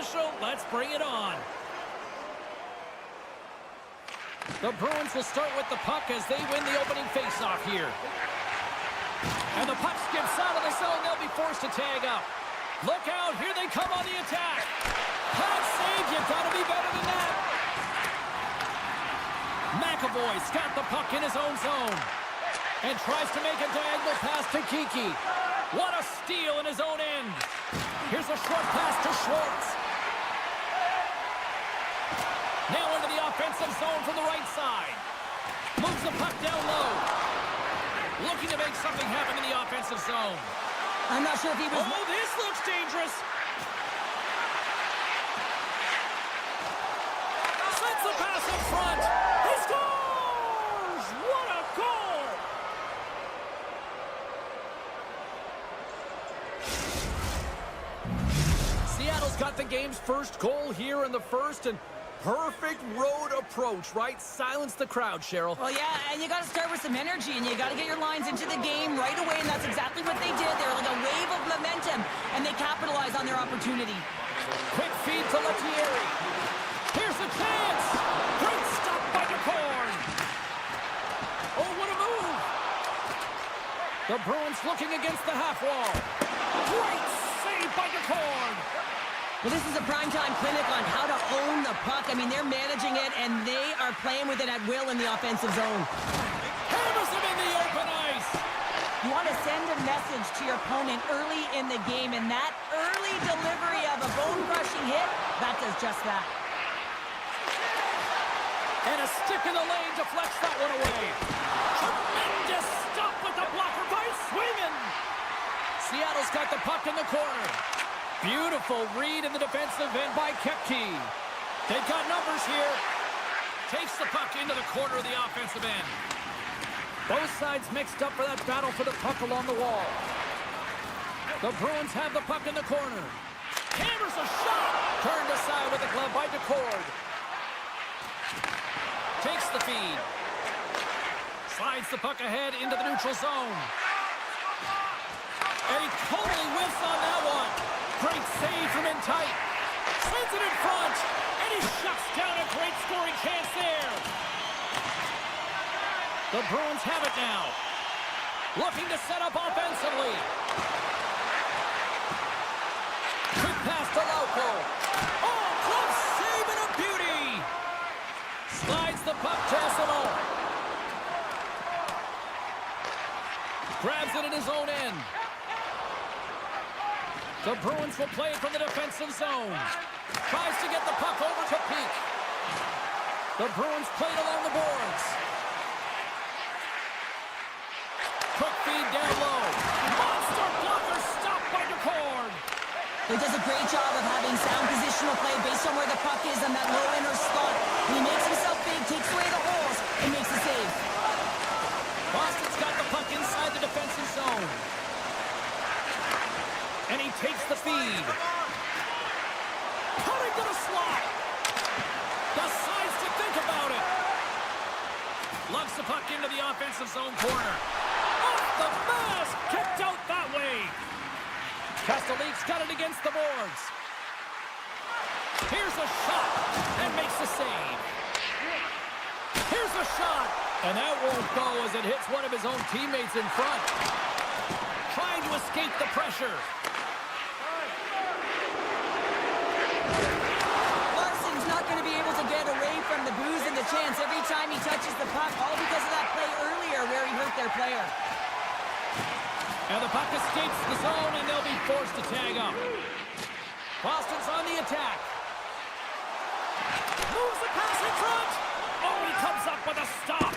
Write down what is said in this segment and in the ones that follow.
official. Let's bring it on. The Bruins will start with the puck as they win the opening faceoff here. And the puck skips out of the zone. They'll be forced to tag up. Look out. Here they come on the attack. Hot save. You've got to be better than that. McAvoy's got the puck in his own zone. And tries to make a diagonal pass to Kiki. What a steal in his own end. Here's a short pass to Schwartz. Now into the offensive zone from the right side. Moves the puck down low. Looking to make something happen in the offensive zone. I'm not sure if he was... Oh, this looks dangerous. Sends the pass up front. He scores! What a goal! Seattle's got the game's first goal here in the first, and perfect road approach, right? Silence the crowd, Cheryl. Well, yeah, and you got to start with some energy, and you got to get your lines into the game right away, and that's exactly what they did. They were like a wave of momentum, and they capitalized on their opportunity. Quick feed to Lettieri. Here's a chance. Great stop by DeCorn. Oh, what a move. The Bruins looking against the half wall. Great save by DeCorn. Well, this is a primetime clinic on how to own the puck. I mean, they're managing it, and they are playing with it at will in the offensive zone. Hammers him in the open ice. You want to send a message to your opponent early in the game, and that early delivery of a bone-crushing hit, that does just that. And a stick in the lane deflects that one away. Tremendous stop with the blocker by Swayman. Seattle's got the puck in the corner. Beautiful read in the defensive end by Kepke. They've got numbers here. Takes the puck into the corner of the offensive end. Both sides mixed up for that battle for the puck along the wall. The Bruins have the puck in the corner. Hammers a shot. Turned aside with the glove by DeCord. Takes the feed. Slides the puck ahead into the neutral zone. And he totally whiffs on that one. Great save from in tight. Sends it in front. And he shuts down a great scoring chance there. The Bruins have it now. Looking to set up offensively. Quick pass to Lauko. Oh, close save and a beauty. Slides the puck to Essimo. Grabs it in his own end. The Bruins will play it from the defensive zone. Tries to get the puck over to Peak. The Bruins play it along the boards. Quick feed down low. Monster blocker stopped by DeCord. He does a great job of having sound positional play based on where the puck is on that low inner slot. He makes himself big, takes away the holes, and makes a save. Boston's got the puck inside the defensive zone. And he takes the feed. Cutting to the slot. Decides to think about it. Lugs the puck into the offensive zone corner. Off the mask. Kicked out that way. Castellique's got it against the boards. Here's a shot. And makes the save. Here's a shot. And that won't go as it hits one of his own teammates in front. Trying to escape the pressure. Larson's not going to be able to get away from the booze and the chance every time he touches the puck, all because of that play earlier where he hurt their player. And the puck escapes the zone, and they'll be forced to tag up. Boston's on the attack. Moves the pass in front. Oh, he comes up with a stop.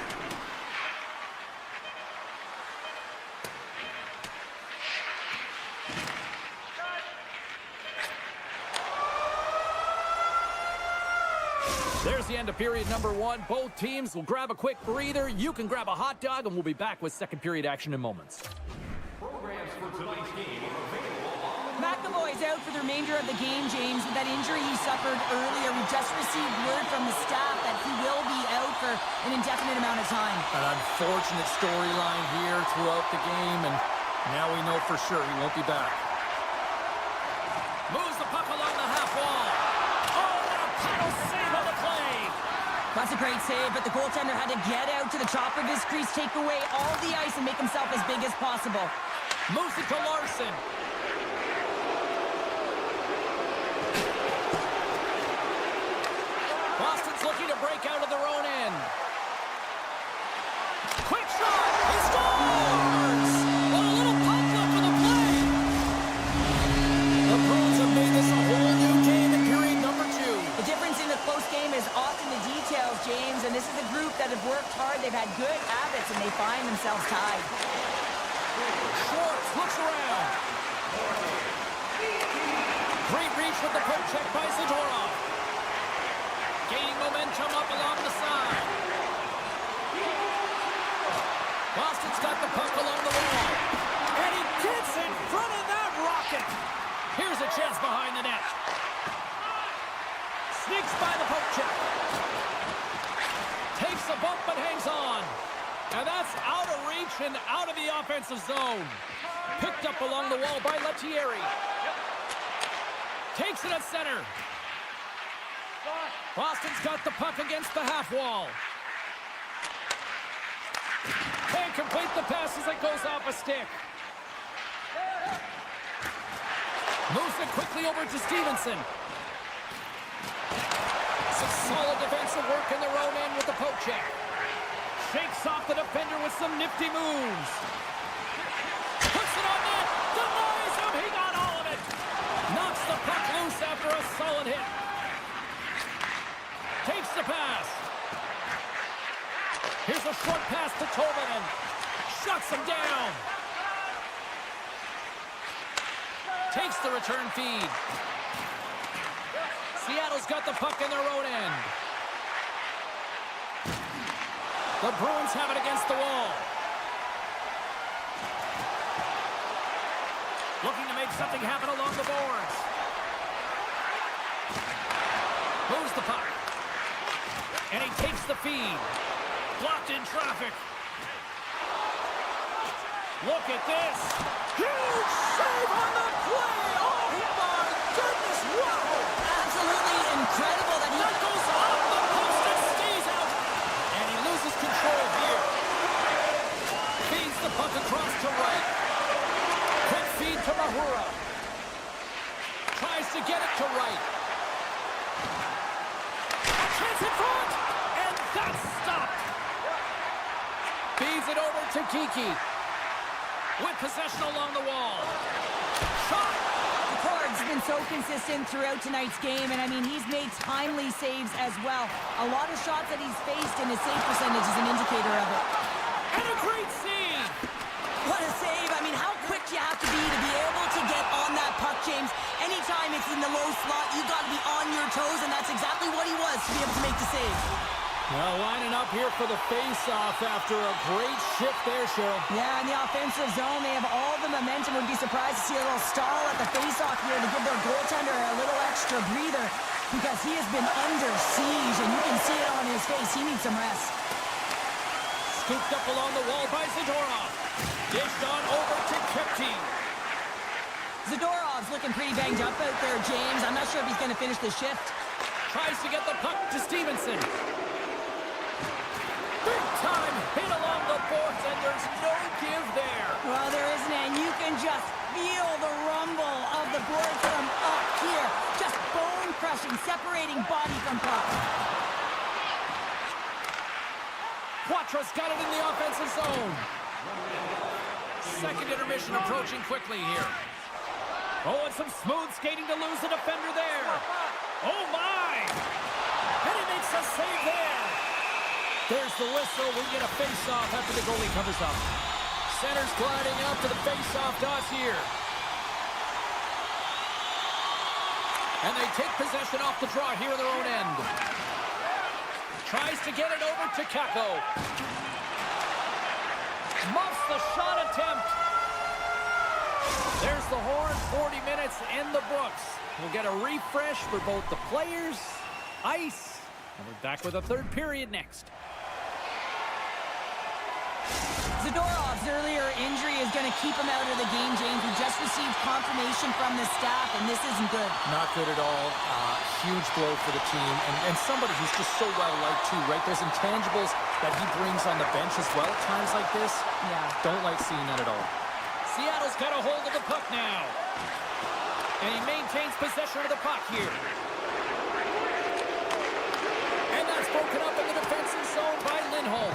There's the end of period number one. Both teams will grab a quick breather. You can grab a hot dog, and we'll be back with second period action in moments. Programs for tonight's game are available. McAvoy's out for the remainder of the game, James, with that injury he suffered earlier. We just received word from the staff that he will be out for an indefinite amount of time. An unfortunate storyline here throughout the game, and now we know for sure he won't be back. Moves the puck along the half wall. That's a great save, but the goaltender had to get out to the top of his crease, take away all the ice, and make himself as big as possible. Moves it to Larson. Boston's looking to break out of their own end. Quick shot! He scores! What a little pump left for the play! The Bruins have made this a whole new game in period number 2. The difference in a close game is often the details, James, and this is a group that have worked hard. They've had good habits, and they find themselves tied. Schwartz looks around. Great reach with the poke check by Zadorov. Gaining momentum up along the side. Boston's got the puck along the wall. And he gets in front of that rocket. Here's a chance behind the net. Sneaks by the poke check. Takes a bump but hangs on. And that's out of reach and out of the offensive zone. Picked up along the wall by Lettieri. Takes it at center. Boston's got the puck against the half wall. Can't complete the pass as it goes off a stick. Moves it quickly over to Stevenson. Some solid defensive work in their own end with the poke check. Shakes off the defender with some nifty moves. Puts it on net. Denies him. He got all of it. Knocks the puck loose after a solid hit. Takes the pass. Here's a short pass to Tolvanen. Shuts him down. Takes the return feed. Seattle's got the puck in their own end. The Bruins have it against the wall. Looking to make something happen along the boards. Moves the puck. And he takes the feed. Blocked in traffic. Look at this. Huge save on the play. Oh my goodness. Wow. Absolutely incredible that he... That goes off the post and stays out. And he loses control here. Feeds the puck across to right. Quick feed to Mahura. Tries to get it to right. A chance in front. And that's stopped. Feeds it over to Kiki. With possession along the wall. Shot. Picard's been so consistent throughout tonight's game, and I mean, he's made timely saves as well. A lot of shots that he's faced, and his save percentage is an indicator of it. And a great save. What a save. I mean, how quick you have to be able to get on that puck, James. Anytime it's in the low slot, you got to be on your toes, and that's exactly what he was to be able to make the save. Well, lining up here for the face-off after a great shift there, Cheryl. Yeah, in the offensive zone, they have all the momentum. Would be surprised to see a little stall at the face-off here to give their goaltender a little extra breather because he has been under siege, and you can see it on his face. He needs some rest. Scooped up along the wall by Zadorov. Dished on over to Kipke. Zadorov's looking pretty banged up out there, James. I'm not sure if he's going to finish the shift. Tries to get the puck to Stevenson. Big time hit along the boards, and there's no give there. Well, there isn't, and you can just feel the rumble of the boards from up here. Just bone-crushing, separating body from puck. Quatra's got it in the offensive zone. Second intermission approaching quickly here. Oh, and some smooth skating to lose the defender there. Oh, my! And he makes a save there. There's the whistle. We get a face-off after the goalie covers up. Center's gliding out to the face-off dot here. And they take possession off the draw here in their own end. Tries to get it over to Kako. Muffs the shot attempt. There's the horn. 40 minutes in the books. We'll get a refresh for both the players, ice, and we're back with a third period next. Zadorov's earlier injury is going to keep him out of the game, James. We just received confirmation from the staff, and this isn't good. Not good at all. Huge blow for the team. And somebody who's just so well-liked, too, right? Those intangibles that he brings on the bench as well at times like this. Yeah. Don't like seeing that at all. Seattle's got a hold of the puck now. And he maintains possession of the puck here. And that's broken up in the defensive zone by Lindholm.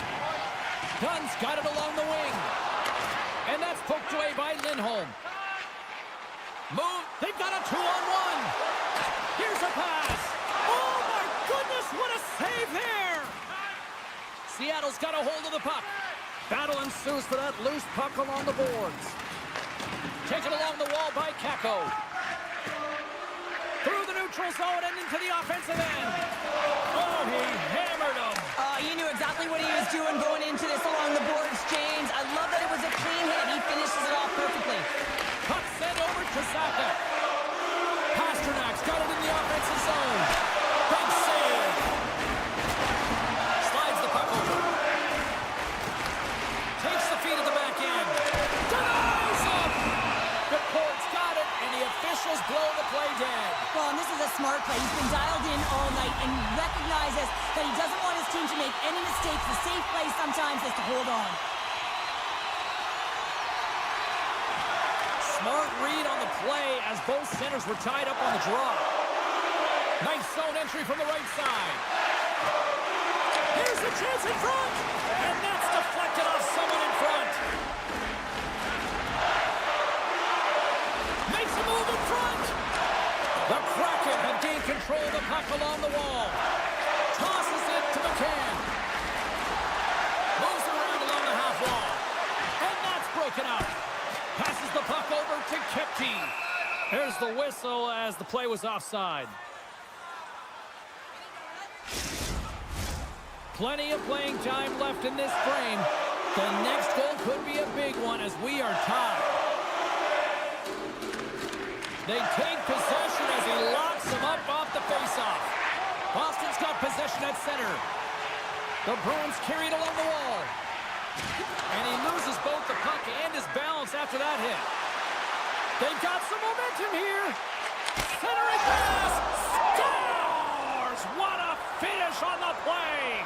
Dunn's got it along the wing. And that's poked away by Lindholm. Move. They've got a 2-on-1. Here's a pass. Oh, my goodness, what a save there. Seattle's got a hold of the puck. Battle ensues for that loose puck along the boards. Taken along the wall by Kakko. Through the neutral zone and into the offensive end. Oh, he hammered him. He knew exactly what he was doing going into this along the boards, James. I love that it was a clean hit. He finishes it off perfectly. Puck sent over to Saka. Pasternak's got it in the offensive zone. Big save. Slides the puck over. Takes the feed at the back end. Denies him. The court's got it, and the officials blow the play dead. Well, and this is a smart play. He's been dialed in all night and recognizes that he doesn't want his team to make any mistakes. The safe play sometimes is to hold on. Smart read on the play as both centers were tied up on the draw. Nice zone entry from the right side. Here's the chance in front. And that's deflected off someone in front. Makes a move in front. The Kraken have gained control of the puck along the wall. Tosses it to McCann. Moves around along the half wall. And that's broken up. Passes the puck over to Kepke. There's the whistle as the play was offside. Plenty of playing time left in this frame. The next goal could be a big one as we are tied. They take possession as he locks him up off the faceoff. Boston's got possession at center. The Bruins carry it along the wall. And he loses both the puck and his balance after that hit. They've got some momentum here. Centering pass. Scores! What a finish on the play!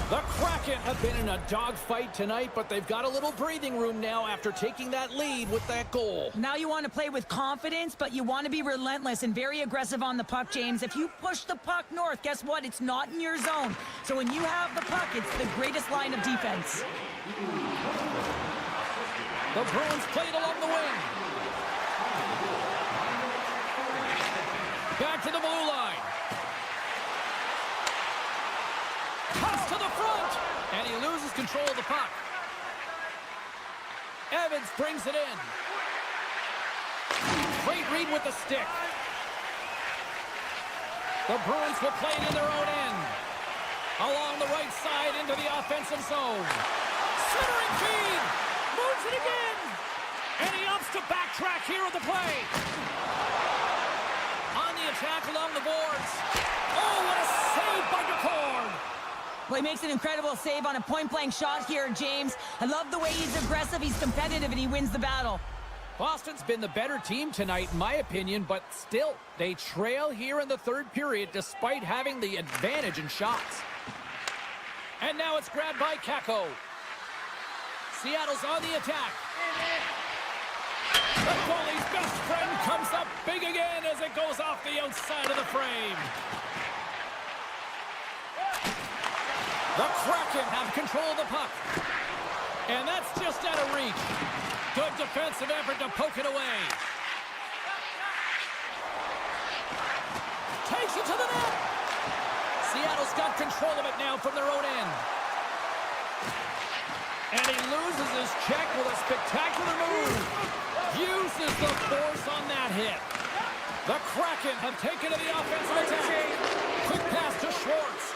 The Kraken have been in a dogfight tonight, but they've got a little breathing room now after taking that lead with that goal. Now you want to play with confidence, but you want to be relentless and very aggressive on the puck, James. If you push the puck north, guess what? It's not in your zone. So when you have the puck, it's the greatest line of defense. The Bruins played along the wing. Back to the blue line. Cuts to the front, and he loses control of the puck. Evans brings it in. Great read with the stick. The Bruins will play it in their own end. Along the right side into the offensive zone. Centering feed. Moves it again. And he opts to backtrack here with the play. On the attack along the boards. Oh, what a save by Decord. Well, he makes an incredible save on a point-blank shot here, James. I love the way he's aggressive, he's competitive, and he wins the battle. Boston's been the better team tonight, in my opinion, but still, they trail here in the third period despite having the advantage in shots. And now it's grabbed by Kakko. Seattle's on the attack. The goalie's best friend comes up big again as it goes off the outside of the frame. The Kraken have control of the puck. And that's just out of reach. Good defensive effort to poke it away. Takes it to the net. Seattle's got control of it now from their own end. And he loses his check with a spectacular move. Uses the force on that hit. The Kraken have taken to the offensive attack. Quick pass to Schwartz.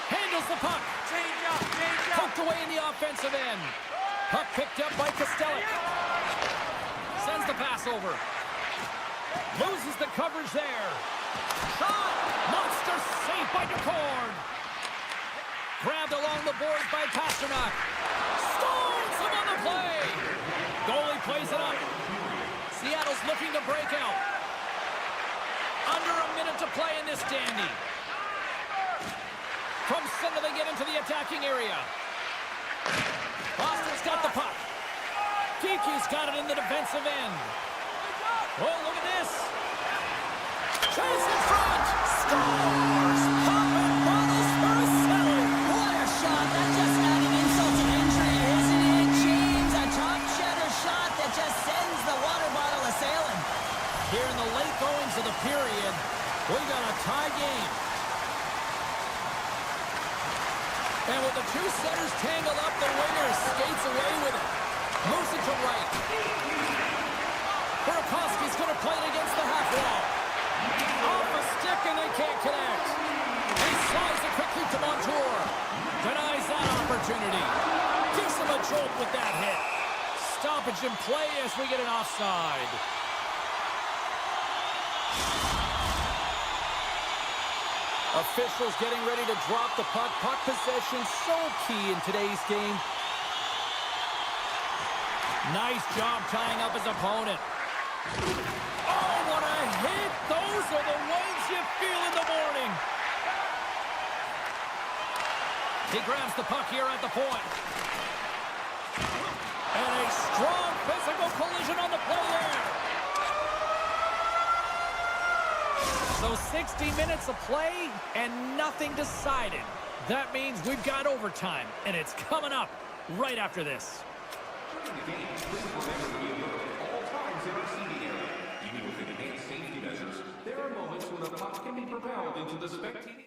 Handles the puck. Poked away in the offensive end. Puck picked up by Kostelic. Sends the pass over. Loses the coverage there. Shot! Monster save by DeCord. Grabbed along the boards by Pasternak. Stones him on the play. Goalie plays it up. Seattle's looking to break out. Under a minute to play in this dandy. From center they get into the attacking area. Boston's got the puck. Kiki's got it in the defensive end. Oh, look at this. Chase in front. Scores! Popping bottles for a settle. What a shot. That's just adding insult to injury, isn't it, James? A top cheddar shot that just sends the water bottle a-sailing. Here in the late goings of the period, we got a tie game. And with the two centers tangled up, the winger skates away with it. Moves it to right. Burakovsky's going to play it against the half wall. Off a stick and they can't connect. He slides it quickly to Montour. Denies that opportunity. Gives him a jolt with that hit. Stoppage in play as we get an offside. Officials getting ready to drop the puck. Puck possession so key in today's game. Nice job tying up his opponent. Oh, what a hit! Those are the ones you feel in the morning. He grabs the puck here at the point. And a strong physical collision on the play there. So 60 minutes of play and nothing decided. That means we've got overtime, and it's coming up right after this. During the game, please remember to be alert at all times in our seating area. Even with enhanced safety measures, there are moments when the puck can be propelled into the spectating.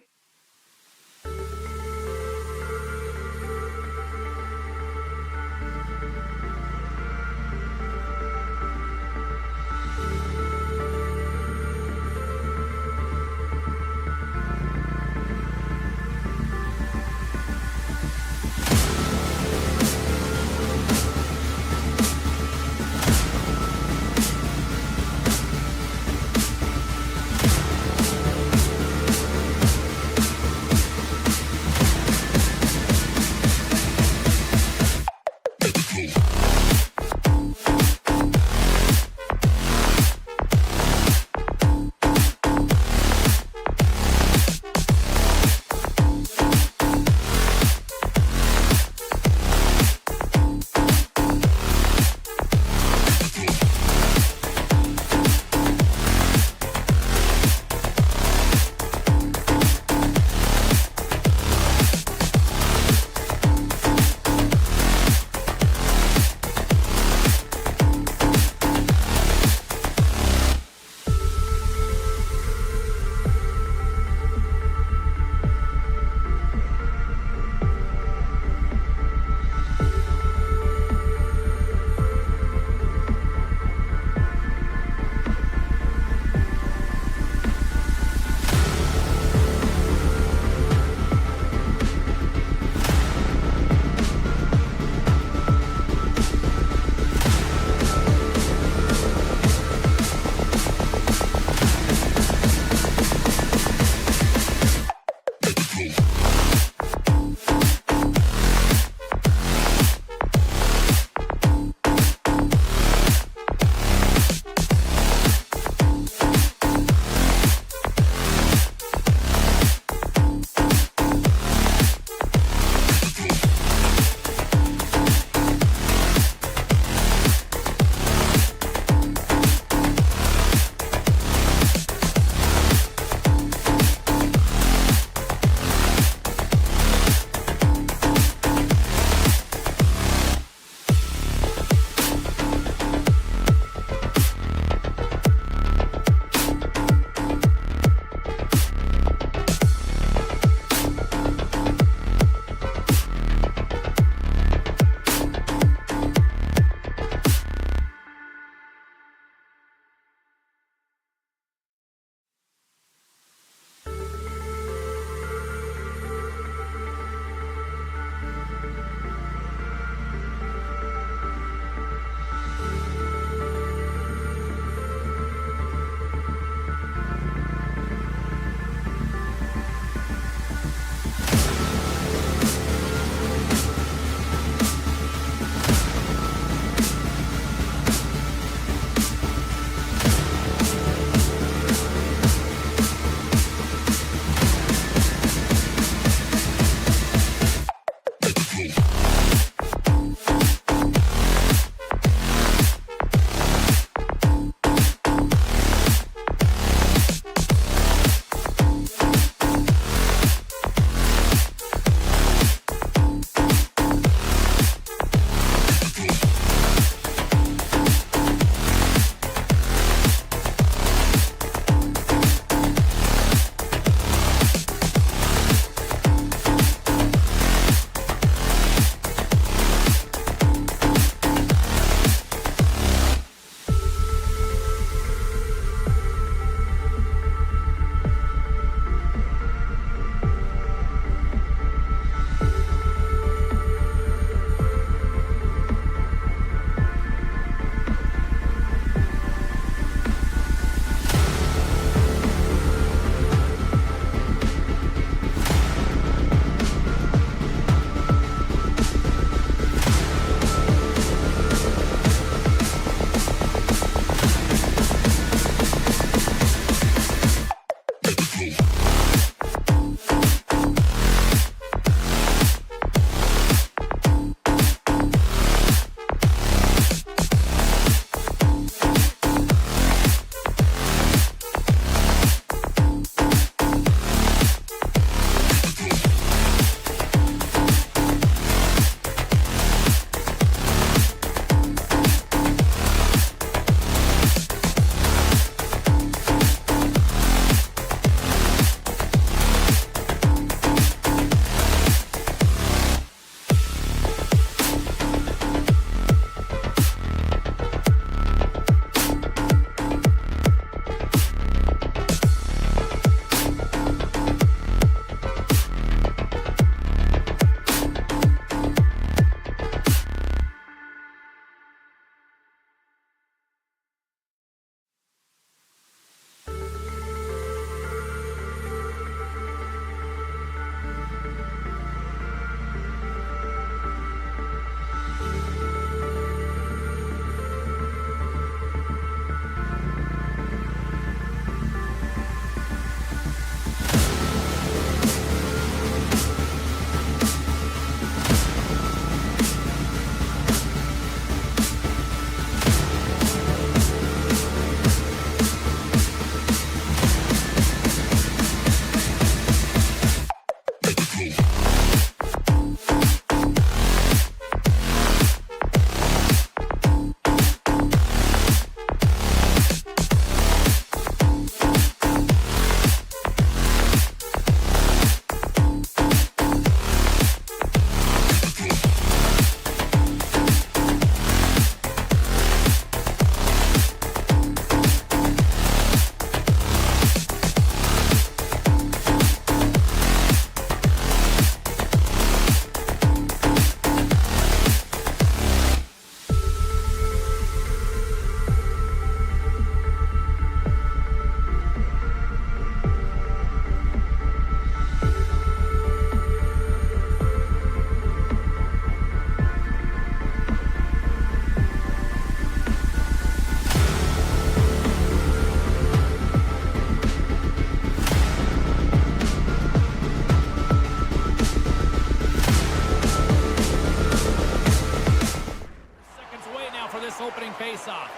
faceoff.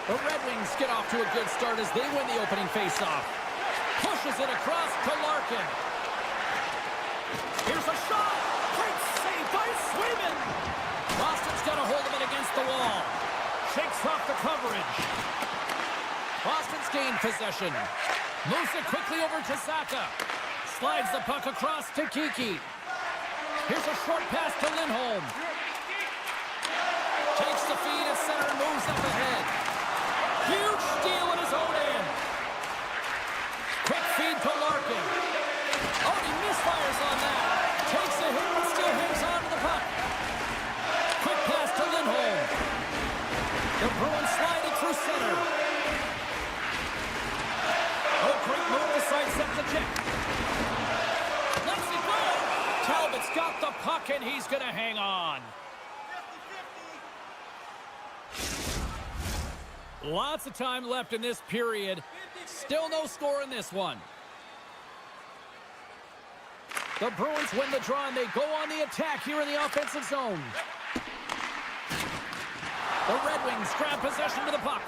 The Red Wings get off to a good start as they win the opening faceoff. Pushes it across to Larkin. Here's a shot. Great save by Swayman. Boston's got a hold of it against the wall. Shakes off the coverage. Boston's gained possession. Moves it quickly over to Saka. Slides the puck across to Kiki. Here's a short pass to Lindholm. Takes the feed at center and moves up ahead. Huge steal in his own end. Quick feed to Larkin. Oh, he misfires on that. Takes a hit but still hangs on to the puck. Quick pass to Lindholm. The Bruins slide it through center. Oh, great move to sidestep the check. Let's it go. Talbot's got the puck and he's going to hang on. Lots of time left in this period. Still no score in this one. The Bruins win the draw and they go on the attack here in the offensive zone. The Red Wings grab possession to the puck.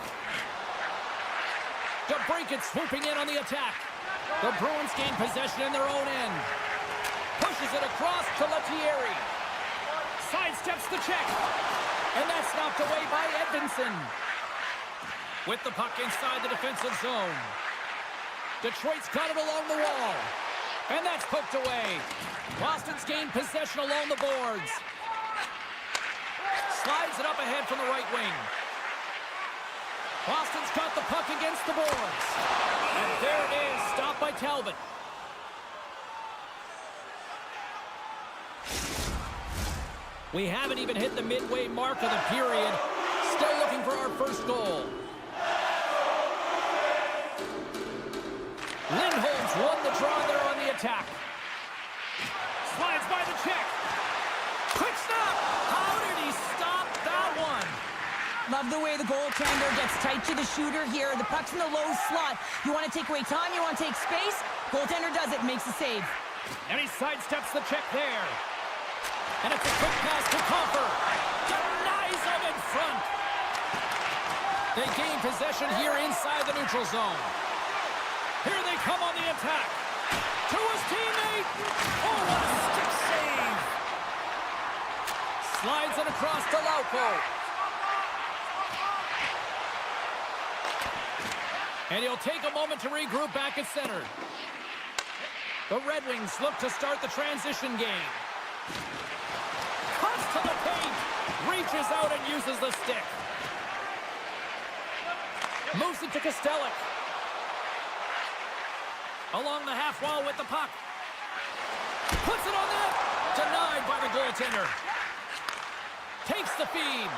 DeBrincat swooping in on the attack. The Bruins gain possession in their own end. Pushes it across to Lettieri. Sidesteps the check. And that's knocked away by Edvinsson. With the puck inside the defensive zone. Detroit's got it along the wall. And that's poked away. Boston's gained possession along the boards. Slides it up ahead from the right wing. Boston's got the puck against the boards. And there it is, stopped by Talbot. We haven't even hit the midway mark of the period. Still looking for our first goal. Lindholm's won the draw there on the attack. Slides by the check. Quick stop. How did he stop that one? Love the way the goaltender gets tight to the shooter here. The puck's in the low slot. You want to take away time, you want to take space. Goaltender does it, makes the save. And he sidesteps the check there. And it's a quick pass to Coffer. Denies him in front. They gain possession here inside the neutral zone. Here they come on the attack. To his teammate. Oh, what a stick save. Slides it across to Lauko. And he'll take a moment to regroup back at center. The Red Wings look to start the transition game. Cuts to the paint. Reaches out and uses the stick. Moves it to Kostelic. Along the half wall with the puck. Puts it on net. Denied by the goaltender. Takes the feed.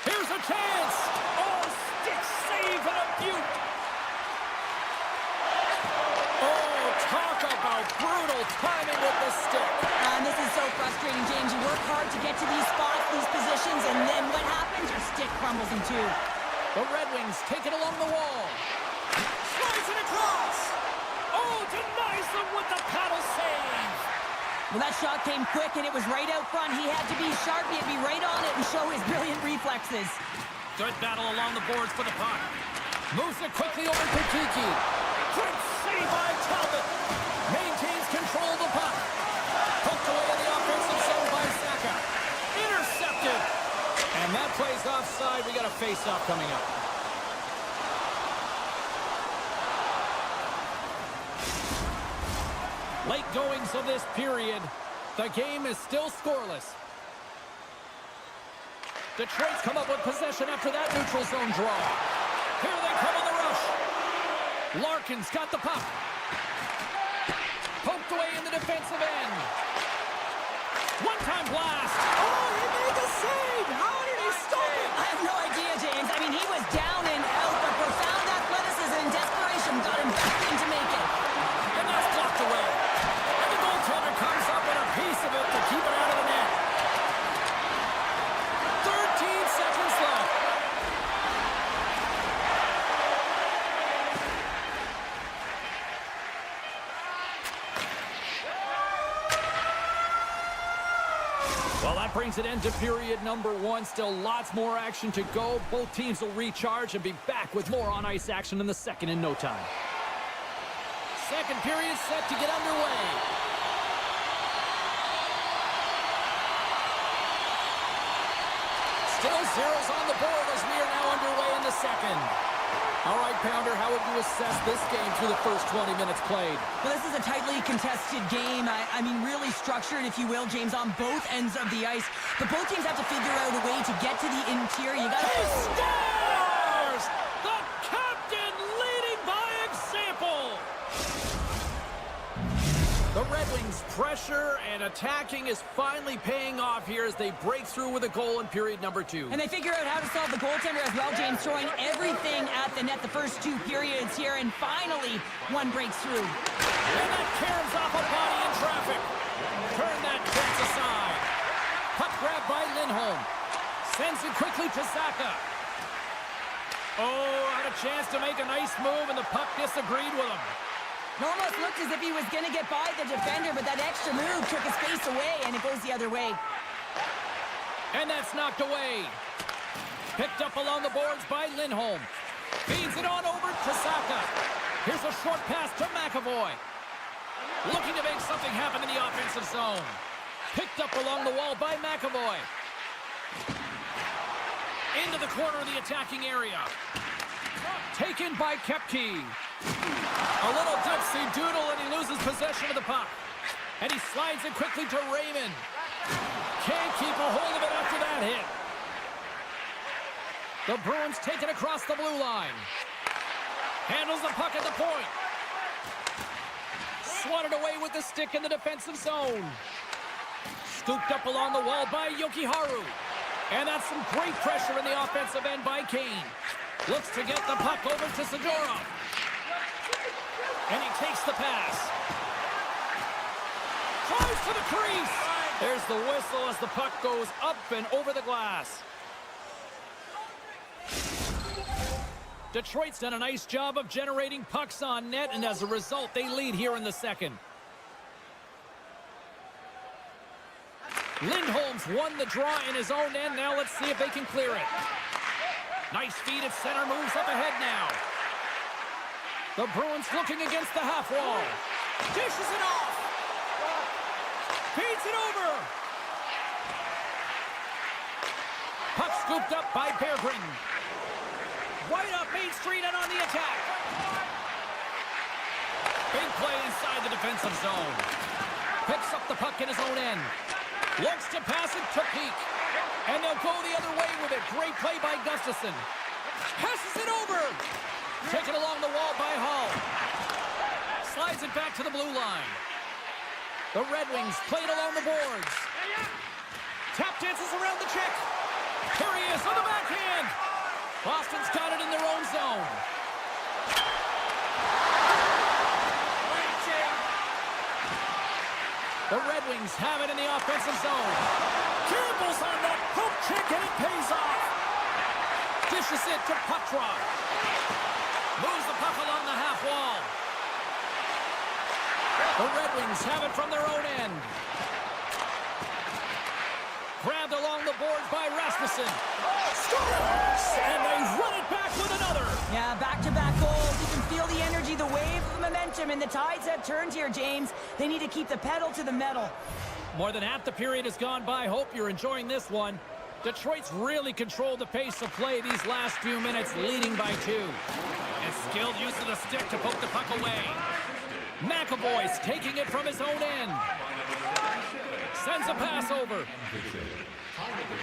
Here's a chance. Oh, stick save and a beaut. Oh, talk about brutal timing with the stick. And this is so frustrating, James. You work hard to get to these spots, these positions, and then what happens? Your stick crumbles in two. The Red Wings take it along the wall. Slides it across. Oh, denies them with the paddle save. Well, that shot came quick, and it was right out front. He had to be sharp. He had to be right on it and show his brilliant reflexes. Good battle along the boards for the puck. Moves it quickly over to Kiki. Great save by Talbot. Maintains control of the puck. Poked away in the offensive zone by Saka. Intercepted. And that plays offside. We got a face-off coming up. Late goings of this period. The game is still scoreless. Detroit's come up with possession after that neutral zone draw. Here they come on the rush. Larkin's got the puck. Poked away in the defensive end. One-time blast. Oh, he made the save. How did he stop it? I have no idea, James. I mean, he was down and out, but profound athleticism and desperation got him back in to make it. And that's blocked away. And the goaltender comes up with a piece of it to keep it out of the net. 13 seconds left. brings an end to period number 1. Still lots more action to go. Both teams will recharge and be back with more on-ice action in the second in no time. Second period set to get underway. Still zeros on the board as we are now underway in the second. All right, Pounder, how would you assess this game through the first 20 minutes played? Well, this is a tightly contested game. I mean, really structured, if you will, James, on both ends of the ice. But both teams have to figure out a way to get to the interior. You got He to... scores! The captain leading by example! The Red Wings' pressure and attacking is finally paying off here as they break through with a goal in period number 2. And they figure out how to solve the goaltender as well, James, throwing everything at the net the first 2 periods here, and finally one breaks through. And that caroms off a body in traffic. Turn that chance aside. Puck grab by Lindholm. Sends it quickly to Zacha. Oh, had a chance to make a nice move, and the puck disagreed with him. It almost looked as if he was going to get by the defender, but that extra move took his face away, and it goes the other way. And that's knocked away. Picked up along the boards by Lindholm. Feeds it on over to Zacha. Here's a short pass to McAvoy. Looking to make something happen in the offensive zone. Picked up along the wall by McAvoy. Into the corner of the attacking area. Taken by Koepke. A little dipsy doodle and he loses possession of the puck. And he slides it quickly to Raymond. Can't keep a hold of it after that hit. The Bruins take it across the blue line. Handles the puck at the point. Swatted away with the stick in the defensive zone. Scooped up along the wall by Jokiharju. And that's some great pressure in the offensive end by Kane. Looks to get the puck over to Zadorov. And he takes the pass. Tries to the crease. There's the whistle as the puck goes up and over the glass. Detroit's done a nice job of generating pucks on net, and as a result, they lead here in the second. Lindholm's won the draw in his own end. Now let's see if they can clear it. Nice feed at center, moves up ahead now. The Bruins looking against the half wall. Dishes it off. Feeds it over. Puck scooped up by Berggren. Right up Main Street and on the attack. Big play inside the defensive zone. Picks up the puck in his own end. Looks to pass it to Peak. And they'll go the other way with it. Great play by Gustafsson. Passes it over. Taken along the wall by Hall. Slides it back to the blue line. The Red Wings played along the boards. Tap dances around the check. Here he is on the backhand. Boston's got it in their own zone. The Red Wings have it in the offensive zone. Campbell's on that poke check and it pays off. Dishes it to Putrock. Moves the puck along the half wall. The Red Wings have it from their own end. Grabbed along the boards by Rasmussen. Scores! And they run it back with another. Yeah, back-to-back goals. You can feel the energy, the wave of momentum, and the tides have turned here, James. They need to keep the pedal to the metal. More than half the period has gone by. Hope you're enjoying this one. Detroit's really controlled the pace of play these last few minutes, leading by 2. And skilled use of the stick to poke the puck away. McAvoy's taking it from his own end. Sends a pass over.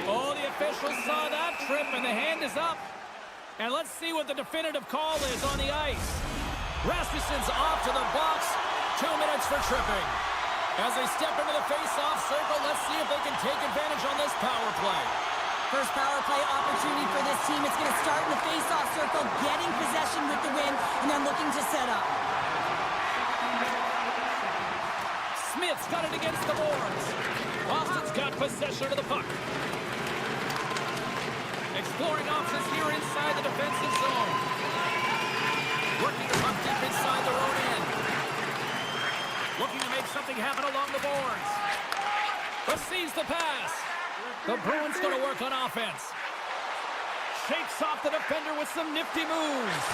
Oh, the officials saw that trip, and the hand is up. And let's see what the definitive call is on the ice. Rasmussen's off to the box. 2 minutes for tripping. As they step into the face-off circle, let's see if they can take advantage on this power play. First power play opportunity for this team. It's going to start in the face-off circle, getting possession with the win, and then looking to set up. Smith's got it against the boards. Boston's got possession of the puck. Exploring options here inside the defensive zone. Working the puck deep inside their own end. Looking to make something happen along the boards. Receives the pass. The Bruins going to work on offense. Shakes off the defender with some nifty moves.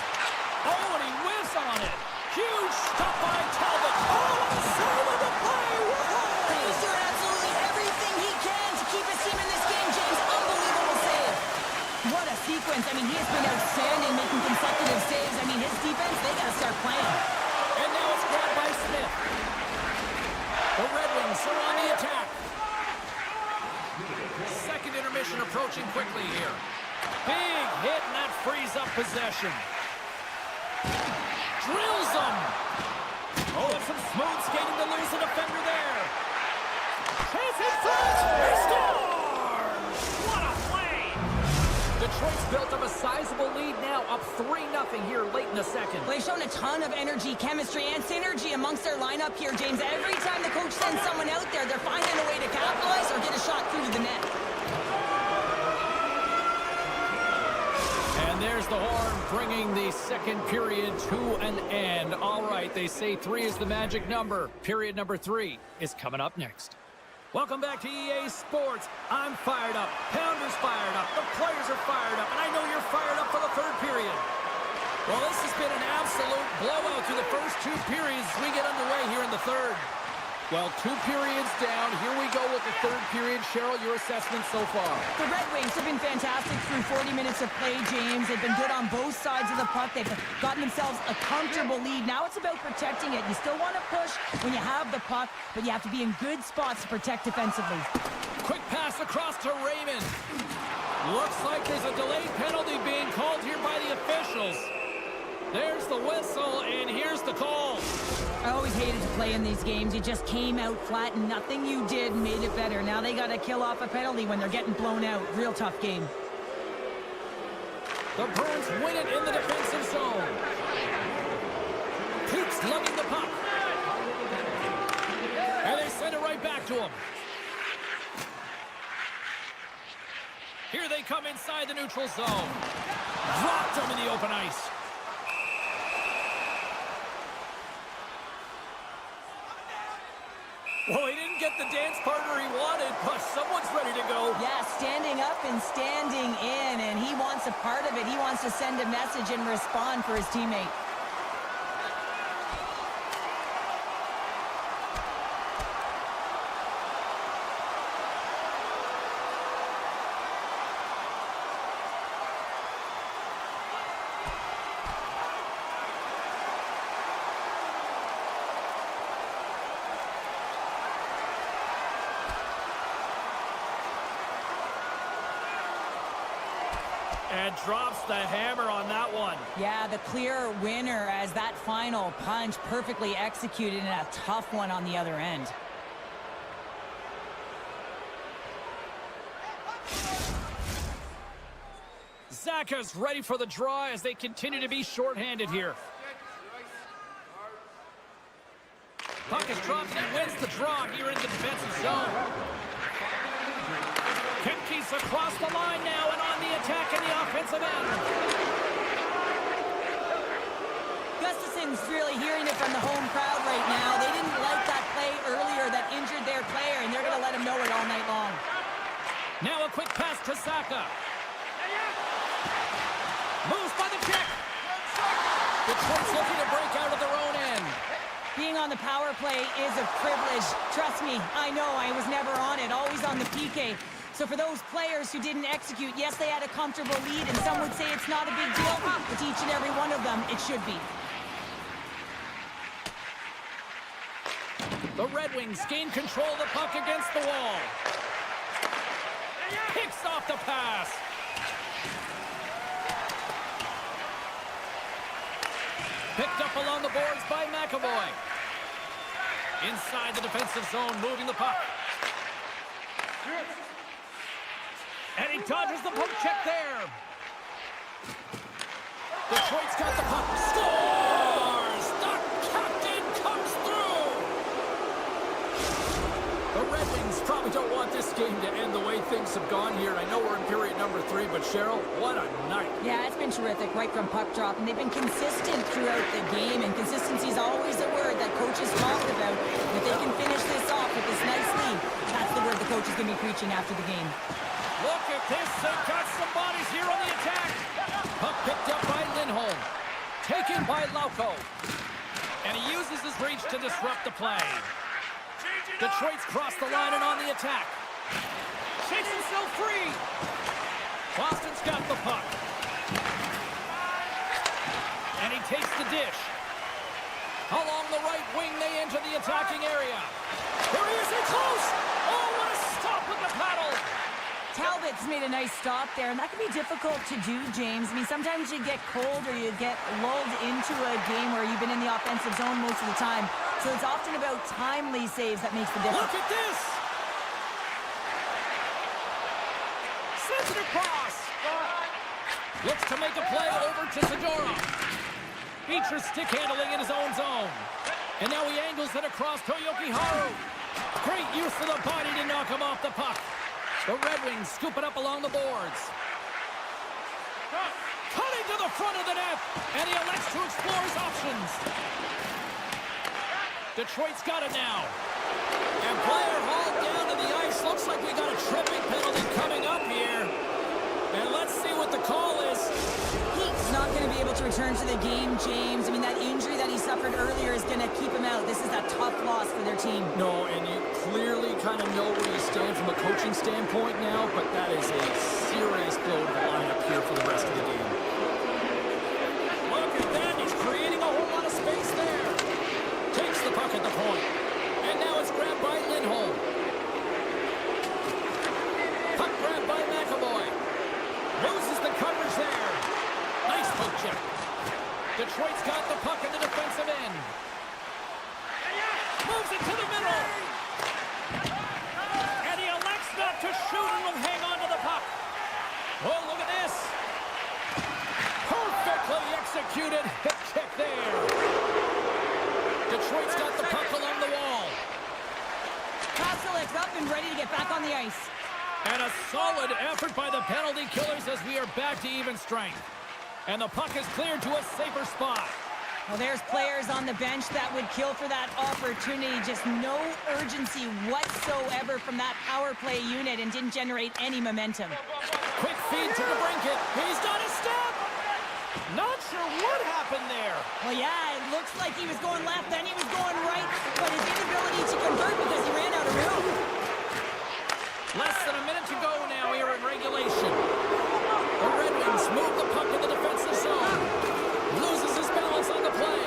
Oh, and he whiffs on it. Huge stop by Talbot. Oh, what a save of the play. Whoa! He's doing absolutely everything he can to keep his team in this game, James. Unbelievable save. What a sequence. I mean, he has been outstanding making consecutive saves. I mean, his defense, they got to start playing. And now it's grabbed by Smith. The Red Wings are on the attack. Second intermission approaching quickly here. Big hit, and that frees up possession. Drills them. Oh, and some smooth skating to lose the defender there. Chase in front. He scores! What a play! Detroit's built up a sizable lead now, up 3-0 here late in the second. Well, they've shown a ton of energy, chemistry, and synergy amongst their lineup here, James. Every time the coach sends someone out there, they're finding a way to capitalize or get a shot through to the net. And there's the horn, bringing the second period to an end. All right, they say 3 is the magic number. Period number 3 is coming up next. Welcome back to EA Sports. I'm fired up. Pounder's fired up. The players are fired up. And I know you're fired up for the third period. Well, this has been an absolute blowout through the first 2 periods as we get underway here in the third. Well, 2 periods down. Here we go with the third period. Cheryl, your assessment so far? The Red Wings have been fantastic through 40 minutes of play, James. They've been good on both sides of the puck. They've gotten themselves a comfortable lead. Now it's about protecting it. You still want to push when you have the puck, but you have to be in good spots to protect defensively. Quick pass across to Raymond. Looks like there's a delayed penalty being called here by the officials. There's the whistle, and here's the call. I always hated to play in these games. You just came out flat, and nothing you did made it better. Now they got to kill off a penalty when they're getting blown out. Real tough game. The Bruins win it in the defensive zone. Keeps lugging the puck. And they send it right back to him. Here they come inside the neutral zone. Dropped him in the open ice. Well, he didn't get the dance partner he wanted, but someone's ready to go. Yeah, standing up and standing in, and he wants a part of it. He wants to send a message and respond for his teammate. And drops the hammer on that one. Yeah, the clear winner as that final punch perfectly executed and a tough one on the other end. Zaka's ready for the draw as they continue to be shorthanded here. Puck is dropped and he wins the draw here in the defensive zone. Kemke's across the line now and on the attack in the offensive end. Gustafson's really hearing it from the home crowd right now. They didn't like that play earlier that injured their player, and they're going to let him know it all night long. Now a quick pass to Saka. Moves by the check. Detroit's looking to break out of their own end. Being on the power play is a privilege. Trust me, I know. I was never on it, always on the PK. So for those players who didn't execute, yes, they had a comfortable lead, and some would say it's not a big deal, but to each and every one of them, it should be. The Red Wings gain control of the puck against the wall. Picks off the pass. Picked up along the boards by McAvoy. Inside the defensive zone, moving the puck. And he dodges the poke check there. Detroit's got the puck. Scores! The captain comes through! The Red Wings probably don't want this game to end. And the way things have gone here, I know we're in period number 3, but Cheryl, what a night. Yeah, it's been terrific right from puck drop, and they've been consistent throughout the game, and consistency is always a word that coaches talk about. If they can finish this off with this nice lead, that's the word the coach is going to be preaching after the game. Look at this. They've got some bodies here on the attack. Puck picked up by Lindholm. Taken by Lauko. And he uses his reach to disrupt the play. Detroit's crossed the line and on the attack. Shakes himself free. Boston's got the puck. And he takes the dish. Along the right wing, they enter the attacking area. Here he is in close. Oh, what a stop with the paddle. Talbot's made a nice stop there, and that can be difficult to do, James. I mean, sometimes you get cold or you get lulled into a game where you've been in the offensive zone most of the time. So it's often about timely saves that makes the difference. Look at this! Sends it across. Looks to make a play over to Zadorov. Beecher's stick handling in his own zone. And now he angles it across to Yoki-Haru. Great use of the body to knock him off the puck. The Red Wings scoop it up along the boards. Cutting to the front of the net, and he elects to explore his options. Detroit's got it now. And player hauled down to the ice. Looks like we got a tripping penalty coming up here. And let's see what the call is. He's not going to be able to return to the game, James. I mean, that injury that he suffered earlier is going to keep him out. This is a tough loss for their team. No, and you clearly kind of know where you stand from a coaching standpoint now, but that is a serious blow to the lineup here for the rest of the game. Look at that. He's creating a whole lot of space there. Takes the puck at the point. And now it's grabbed by Lindholm. Puck grabbed by McAvoy. Loses the coverage there. Nice poke check. Detroit's got the puck in the defensive end. Moves it to the middle. And he elects not to shoot and will hang on to the puck. Oh, look at this. Perfectly executed hip check there. Detroit's got the puck along the wall. Kostelik's up and ready to get back on the ice. And a solid effort by the penalty killers as we are back to even strength. And the puck is cleared to a safer spot. Well, there's players on the bench that would kill for that opportunity. Just no urgency whatsoever from that power play unit and didn't generate any momentum. Quick feed to the brinket. He's got a step. Not sure what happened there. Well, yeah, it looks like he was going left, then he was going right, but his inability to convert because he ran out of room. Less than a minute to go now here in regulation. The Red Wings move the puck to the defensive zone. Loses his balance on the play.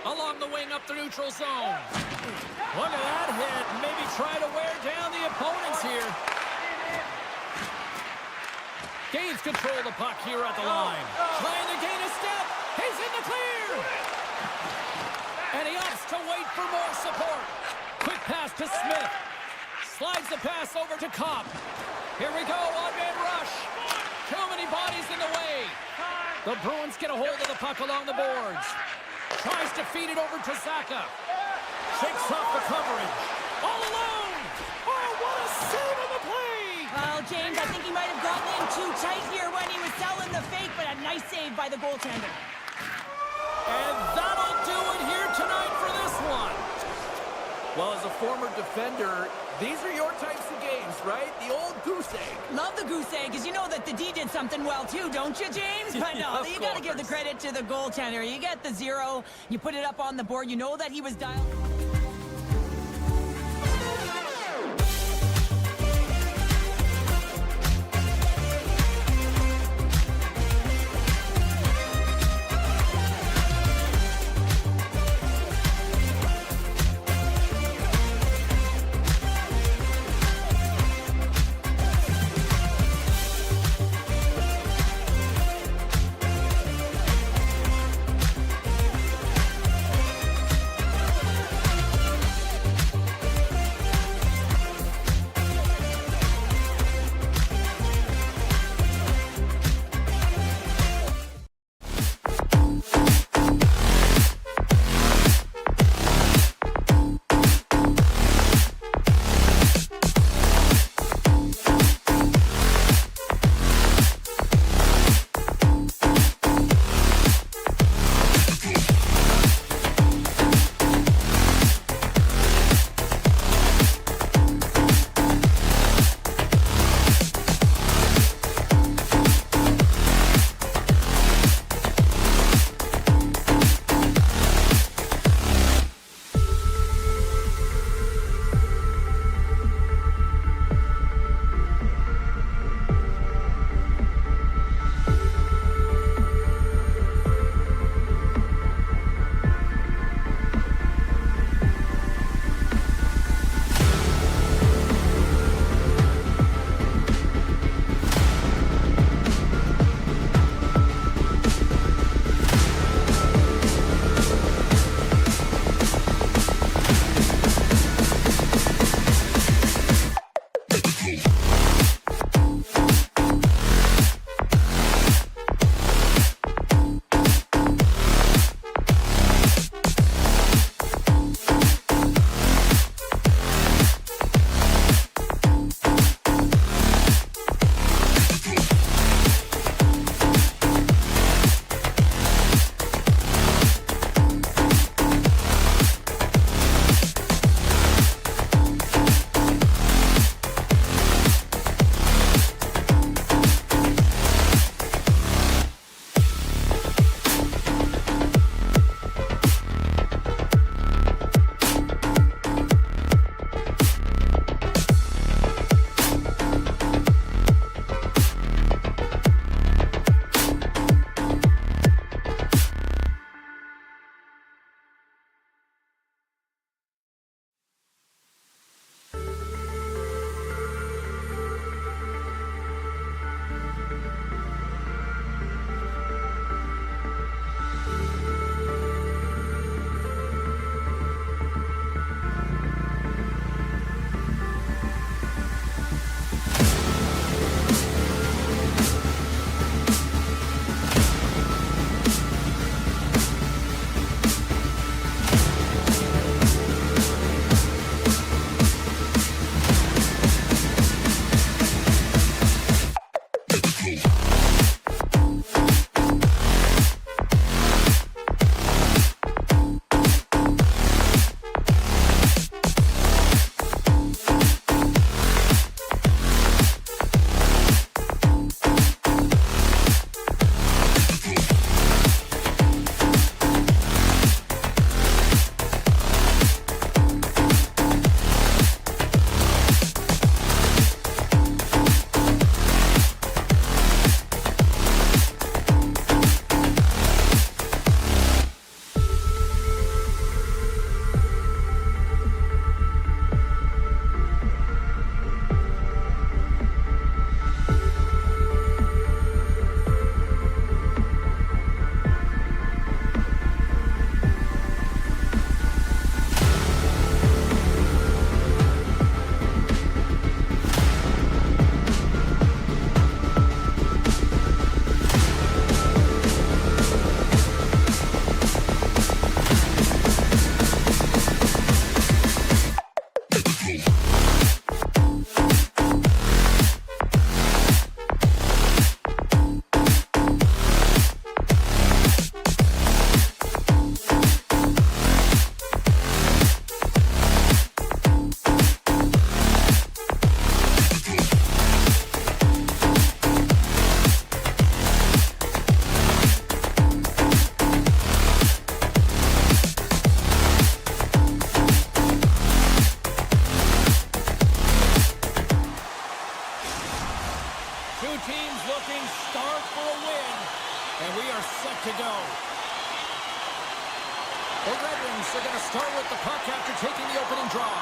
Along the wing up the neutral zone. Look at that hit. Maybe try to wear down the opponents here. Gains control of the puck here at the line. Trying to gain a step. He's in the clear. And he opts to wait for more support. Quick pass to Smith. Slides the pass over to Kopp. Here we go, one-man rush. Too many bodies in the way. The Bruins get a hold of the puck along the boards. Tries to feed it over to Zacha. Shakes off the coverage. All alone. Oh, what a save on the play. Well, James, I think he might have gotten in too tight here when he was selling the fake, but a nice save by the goaltender. And that'll do it here tonight for this one. Well, as a former defender, these are your types of games, right? The old goose egg. Love the goose egg, because you know that the D did something well too, don't you, James? But no, you got to give the credit to the goaltender. You get the 0, you put it up on the board, you know that he was dialed. teams looking starved for a win, and we are set to go. The Red Wings are going to start with the puck after taking the opening draw.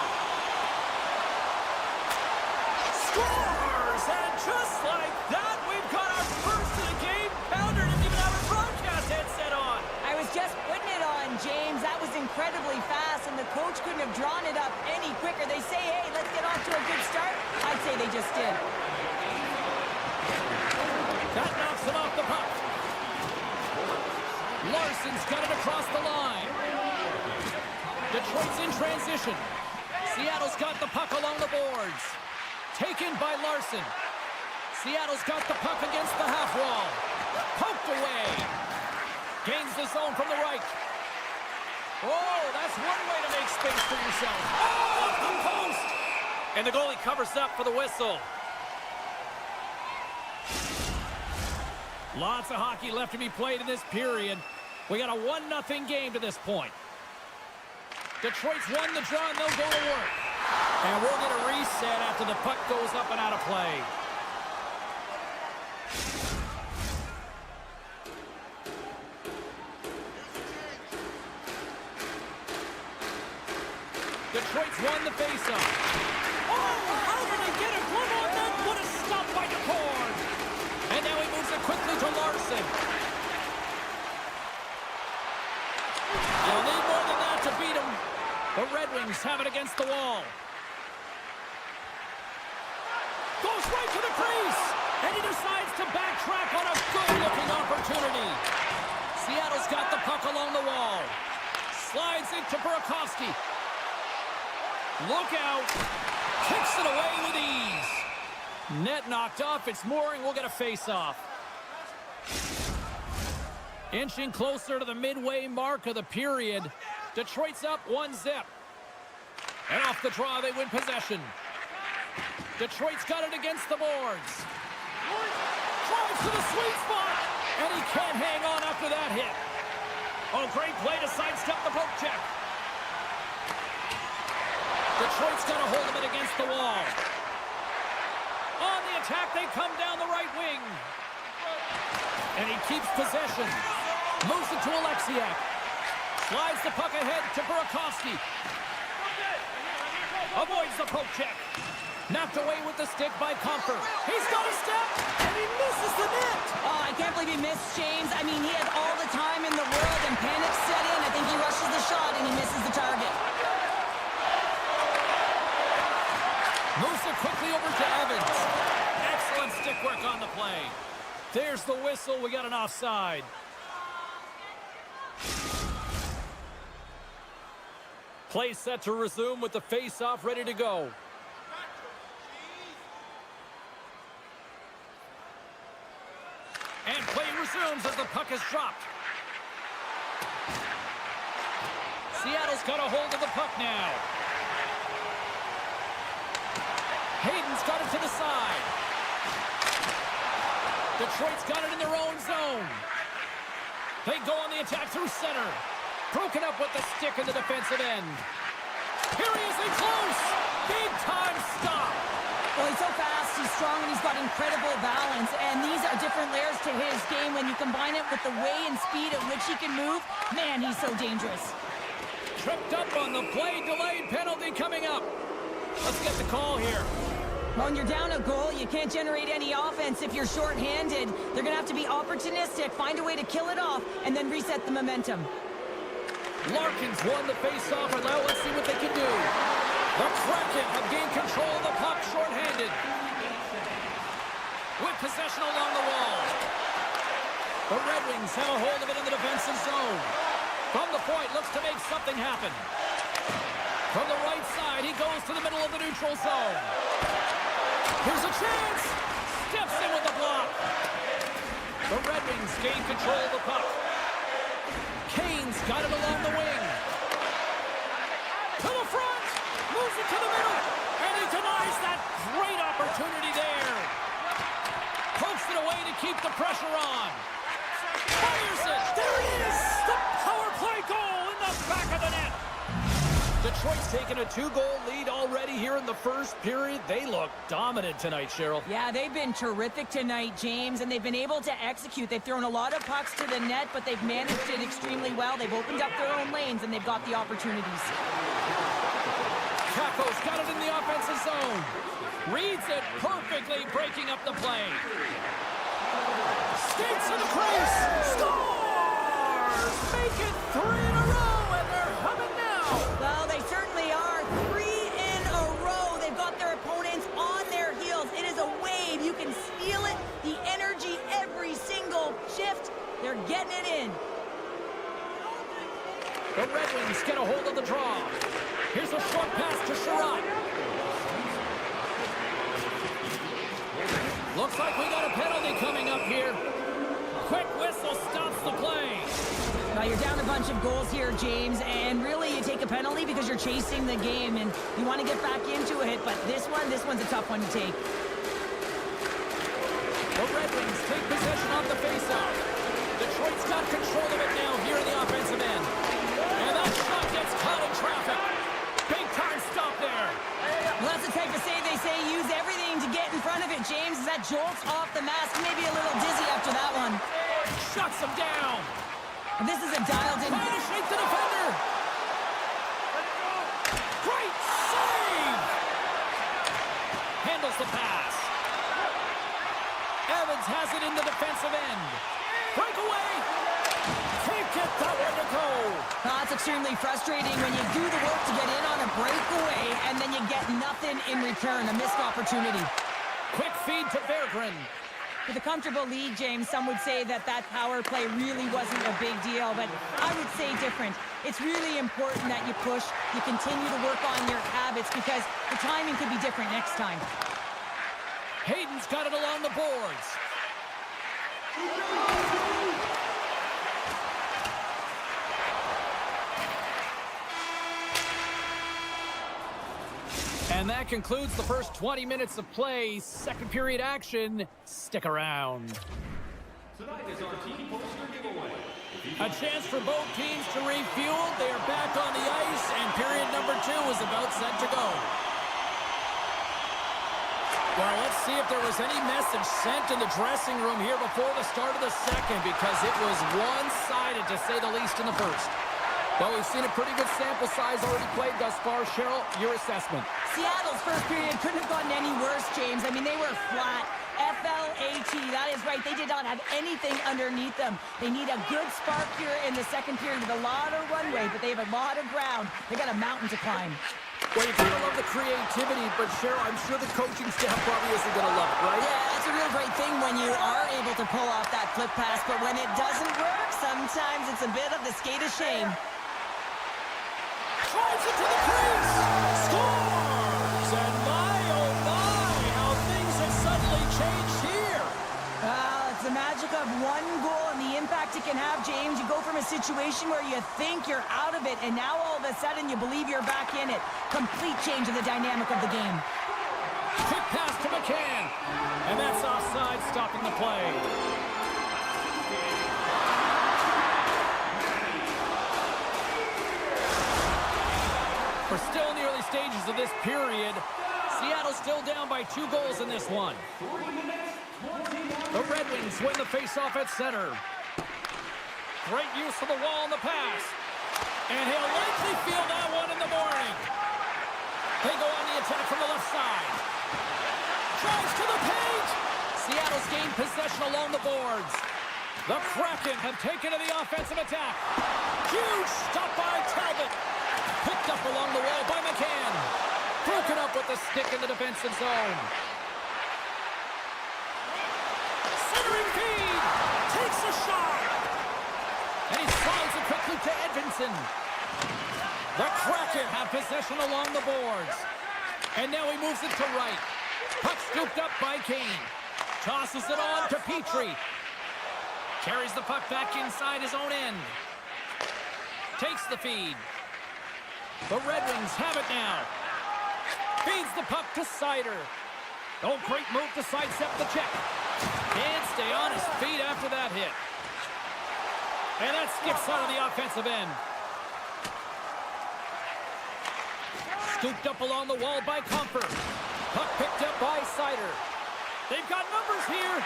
Scores! And just like that, we've got our first of the game. Pounder didn't even have a broadcast headset on. I was just putting it on, James. That was incredibly fast, and the coach couldn't have drawn it up any quicker. They say, hey, let's get off to a good start. I'd say they just did. That knocks it off the puck. Larson's got it across the line. Detroit's in transition. Seattle's got the puck along the boards. Taken by Larson. Seattle's got the puck against the half wall. Poked away. Gains the zone from the right. Oh, that's one way to make space for yourself. Oh, off the post! And the goalie covers up for the whistle. Lots of hockey left to be played in this period. We got a 1-0 game to this point. Detroit's won the draw, and they'll go to work. And we'll get a reset after the puck goes up and out of play. Detroit's won the faceoff. Oh, how did he get a glove on that? What a stop by DeCord. And now he moves it quickly to Larson. They'll need more than that to beat him. The Red Wings have it against the wall. Goes right to the crease. And he decides to backtrack on a good-looking opportunity. Seattle's got the puck along the wall. Slides into Burakovsky. Look out. Kicks it away with ease. Net knocked off. It's Mooring. We'll get a face-off. Inching closer to the midway mark of the period. Detroit's up 1-0. And off the draw, they win possession. Detroit's got it against the boards. Drives to the sweet spot. And he can't hang on after that hit. Oh, great play to sidestep the poke check. Detroit's got a hold of it against the wall. On the attack, they come down the right wing. And he keeps possession. Moves it to Alexiak. Slides the puck ahead to Burakovsky. Avoids the poke check. Knocked away with the stick by Comfort. He's got a step, and he misses the net. Oh, I can't believe he missed, James. I mean, he had all the time in the world, and panic set in. I think he rushes the shot, and he misses the target. Moves it quickly over to Evans. Excellent stick work on the play. There's the whistle. We got an offside. Play set to resume with the face-off ready to go. And play resumes as the puck is dropped. Seattle's got a hold of the puck now. Hayden's got it to the side. Detroit's got it in their own zone. They go on the attack through center. Broken up with the stick in the defensive end. Here he is in close. Big time stop. Well, he's so fast, he's strong, and he's got incredible balance. And these are different layers to his game. When you combine it with the way and speed at which he can move, man, he's so dangerous. Tripped up on the play. Delayed penalty coming up. Let's get the call here. When you're down a goal, you can't generate any offense if you're shorthanded. They're going to have to be opportunistic, find a way to kill it off, and then reset the momentum. Larkin's won the face-off, and now let's see what they can do. The Kraken have gained control of the puck shorthanded. With possession along the wall. The Red Wings have a hold of it in the defensive zone. From the point, looks to make something happen. From the right side, he goes to the middle of the neutral zone. Here's a chance. Steps in with the block. The Red Wings gain control of the puck. Kane's got it along the wing. To the front. Moves it to the middle. And he denies that great opportunity there. Pokes it away to keep the pressure on. Fires it. There it is. The power play goal in the back of the net. Detroit's taken a 2-goal lead already here in the first period. They look dominant tonight, Cheryl. Yeah, they've been terrific tonight, James, and they've been able to execute. They've thrown a lot of pucks to the net, but they've managed it extremely well. They've opened up their own lanes, and they've got the opportunities. Kako's got it in the offensive zone. Reads it perfectly, breaking up the play. Skates to the crease. Scores! Make it 3 in a row, and they're humming now. Well, they certainly are. 3 in a row. They've got their opponents on their heels. It is a wave. You can feel it. The energy every single shift. They're getting it in. The Red Wings get a hold of the draw. Here's a short pass to Sherratt. Looks like we got a penalty coming up here. Quick whistle stops the play. Now you're down a bunch of goals here, James, and really you take a penalty because you're chasing the game and you want to get back into it, but this one's a tough one to take. The Red Wings take possession off the faceoff. Detroit's got control of it now here in the offensive end. And that shot gets caught in traffic. Big time stop there. Well, that's the type of save they say use everything to get in front of it, James. That jolts off the mask, maybe a little dizzy after that one. Shuts him down. This is a dialed-in. Trying to shake the defender. Great save. Handles the pass. Evans has it in the defensive end. Breakaway. Can't get that one to go. It's extremely frustrating when you do the work to get in on a breakaway and then you get nothing in return, a missed opportunity. Quick feed to Berggren. With a comfortable lead, James, some would say that power play really wasn't a big deal, but I would say different. It's really important that you push, you continue to work on your habits because the timing could be different next time. Hayden's got it along the boards. And that concludes the first 20 minutes of play. Second period action. Stick around. Tonight is our team poster giveaway. A chance for both teams to refuel. They are back on the ice, and period number 2 is about set to go. Well, let's see if there was any message sent in the dressing room here before the start of the second, because it was one-sided, to say the least, in the first. Well, we've seen a pretty good sample size already played thus far. Cheryl, your assessment. Seattle's first period couldn't have gotten any worse, James. I mean, they were flat. F-L-A-T, that is right. They did not have anything underneath them. They need a good spark here in the second period with a lot of runway, but they have a lot of ground. They got a mountain to climb. Well, you gotta love the creativity, but Cheryl, I'm sure the coaching staff probably isn't gonna love it, right? Yeah, that's a real great thing when you are able to pull off that flip pass, but when it doesn't work, sometimes it's a bit of the skate of shame. Drives it to the crease. Scores! And my, oh my, how things have suddenly changed here. It's the magic of one goal and the impact it can have, James. You go from a situation where you think you're out of it, and now all of a sudden you believe you're back in it. Complete change of the dynamic of the game. Quick pass to McCann. And that's offside, stopping the play. We're still in the early stages of this period. Seattle's still down by 2 goals in this one. The Red Wings win the faceoff at center. Great use of the wall on the pass. And he'll likely feel that one in the morning. They go on the attack from the left side. Drives to the paint. Seattle's gained possession along the boards. The Kraken have taken to the offensive attack. Huge stop by Talbot. Picked up along the wall by McCann. Broken up with the stick in the defensive zone. Centering feed. Takes a shot. And he slides it quickly to Edvinson. The Kraken have possession along the boards. And now he moves it to right. Puck scooped up by Kane. Tosses it on to Petrie. Carries the puck back inside his own end. Takes the feed. The Red Wings have it now. Feeds the puck to Seider. Oh, great move to sidestep the check. Can't stay on his feet after that hit. And that skips out of the offensive end. Scooped up along the wall by Comfort. Puck picked up by Sider. They've got numbers here.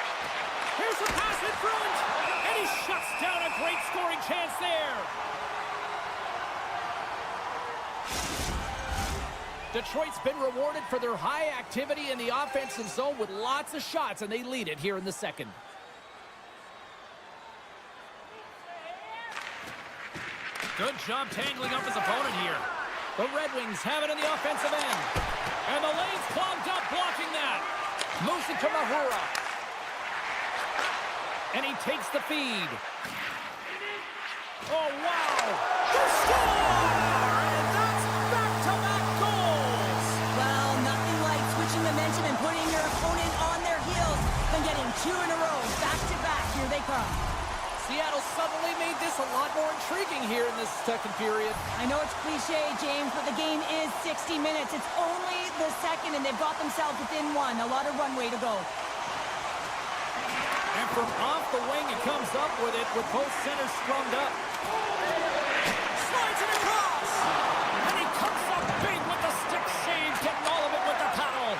Here's a pass in front. And he shuts down a great scoring chance there. Detroit's been rewarded for their high activity in the offensive zone with lots of shots, and they lead it here in the second. Good job tangling up his opponent here. The Red Wings have it in the offensive end. And the lane's clogged up, blocking that. Moves it to Mahura. And he takes the feed. Oh, wow. The score! And that's back-to-back goals. Well, nothing like switching momentum and putting your opponent on their heels than getting two in a row, back-to-back. Here they come. Seattle suddenly made this a lot more intriguing here in this second period. I know it's cliche, James, but the game is 60 minutes. It's only the second, and they've got themselves within one. A lot of runway to go. And from off the wing, he comes up with it with both centers strummed up. Slides it across! And he comes up big with the stick save, getting all of it with the paddle.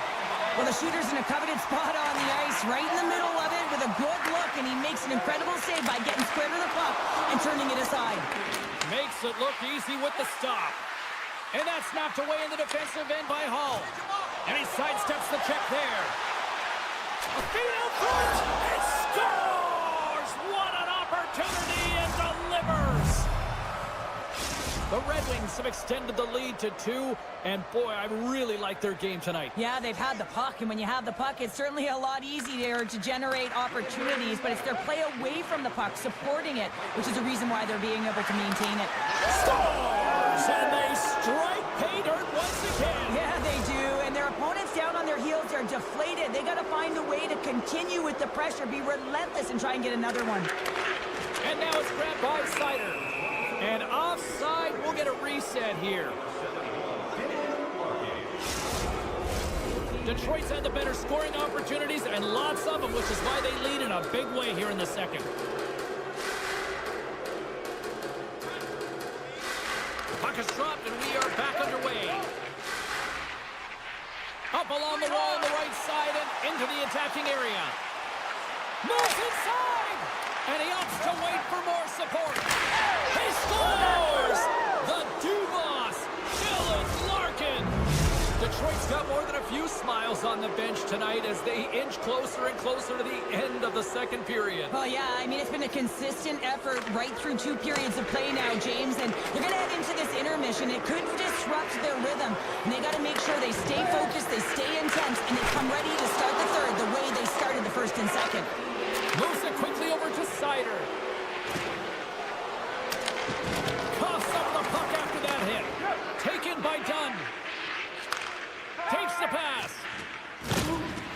Well, the shooter's in a coveted spot on the ice, right in the middle of it with a good look, and he makes an incredible save by getting square to the puck and turning it aside. Makes it look easy with the stop. And that's knocked away in the defensive end by Hall. And he sidesteps the check there. A feed out front, and scores! What an opportunity, and delivers! The Red Wings have extended the lead to 2, and boy, I really like their game tonight. Yeah, they've had the puck, and when you have the puck, it's certainly a lot easier to generate opportunities, but it's their play away from the puck, supporting it, which is the reason why they're being able to maintain it. Scores! And they strike pay dirt once again. Yeah, they do, and their opponents down on their heels are deflated. They got to find a way to continue with the pressure, be relentless, and try and get another one. And now it's grabbed by Sider. And offside, we'll get a reset here. Detroit's had the better scoring opportunities and lots of them, which is why they lead in a big way here in the second. Puck is dropped and we are back underway. Up along the wall on the right side and into the attacking area. Moves inside! And he opts to wait for more support. He scores! The Dumas, Dylan Larkin. Detroit's got more than a few smiles on the bench tonight as they inch closer and closer to the end of the second period. Well, yeah, I mean, it's been a consistent effort right through 2 periods of play now, James, and they're going to head into this intermission. It could disrupt their rhythm, and they got to make sure they stay focused, they stay intense, and they come ready to start the third the way they started the first and second. Moves it quickly over to Sider. Coughs up the puck after that hit. Taken by Dunn. Takes the pass.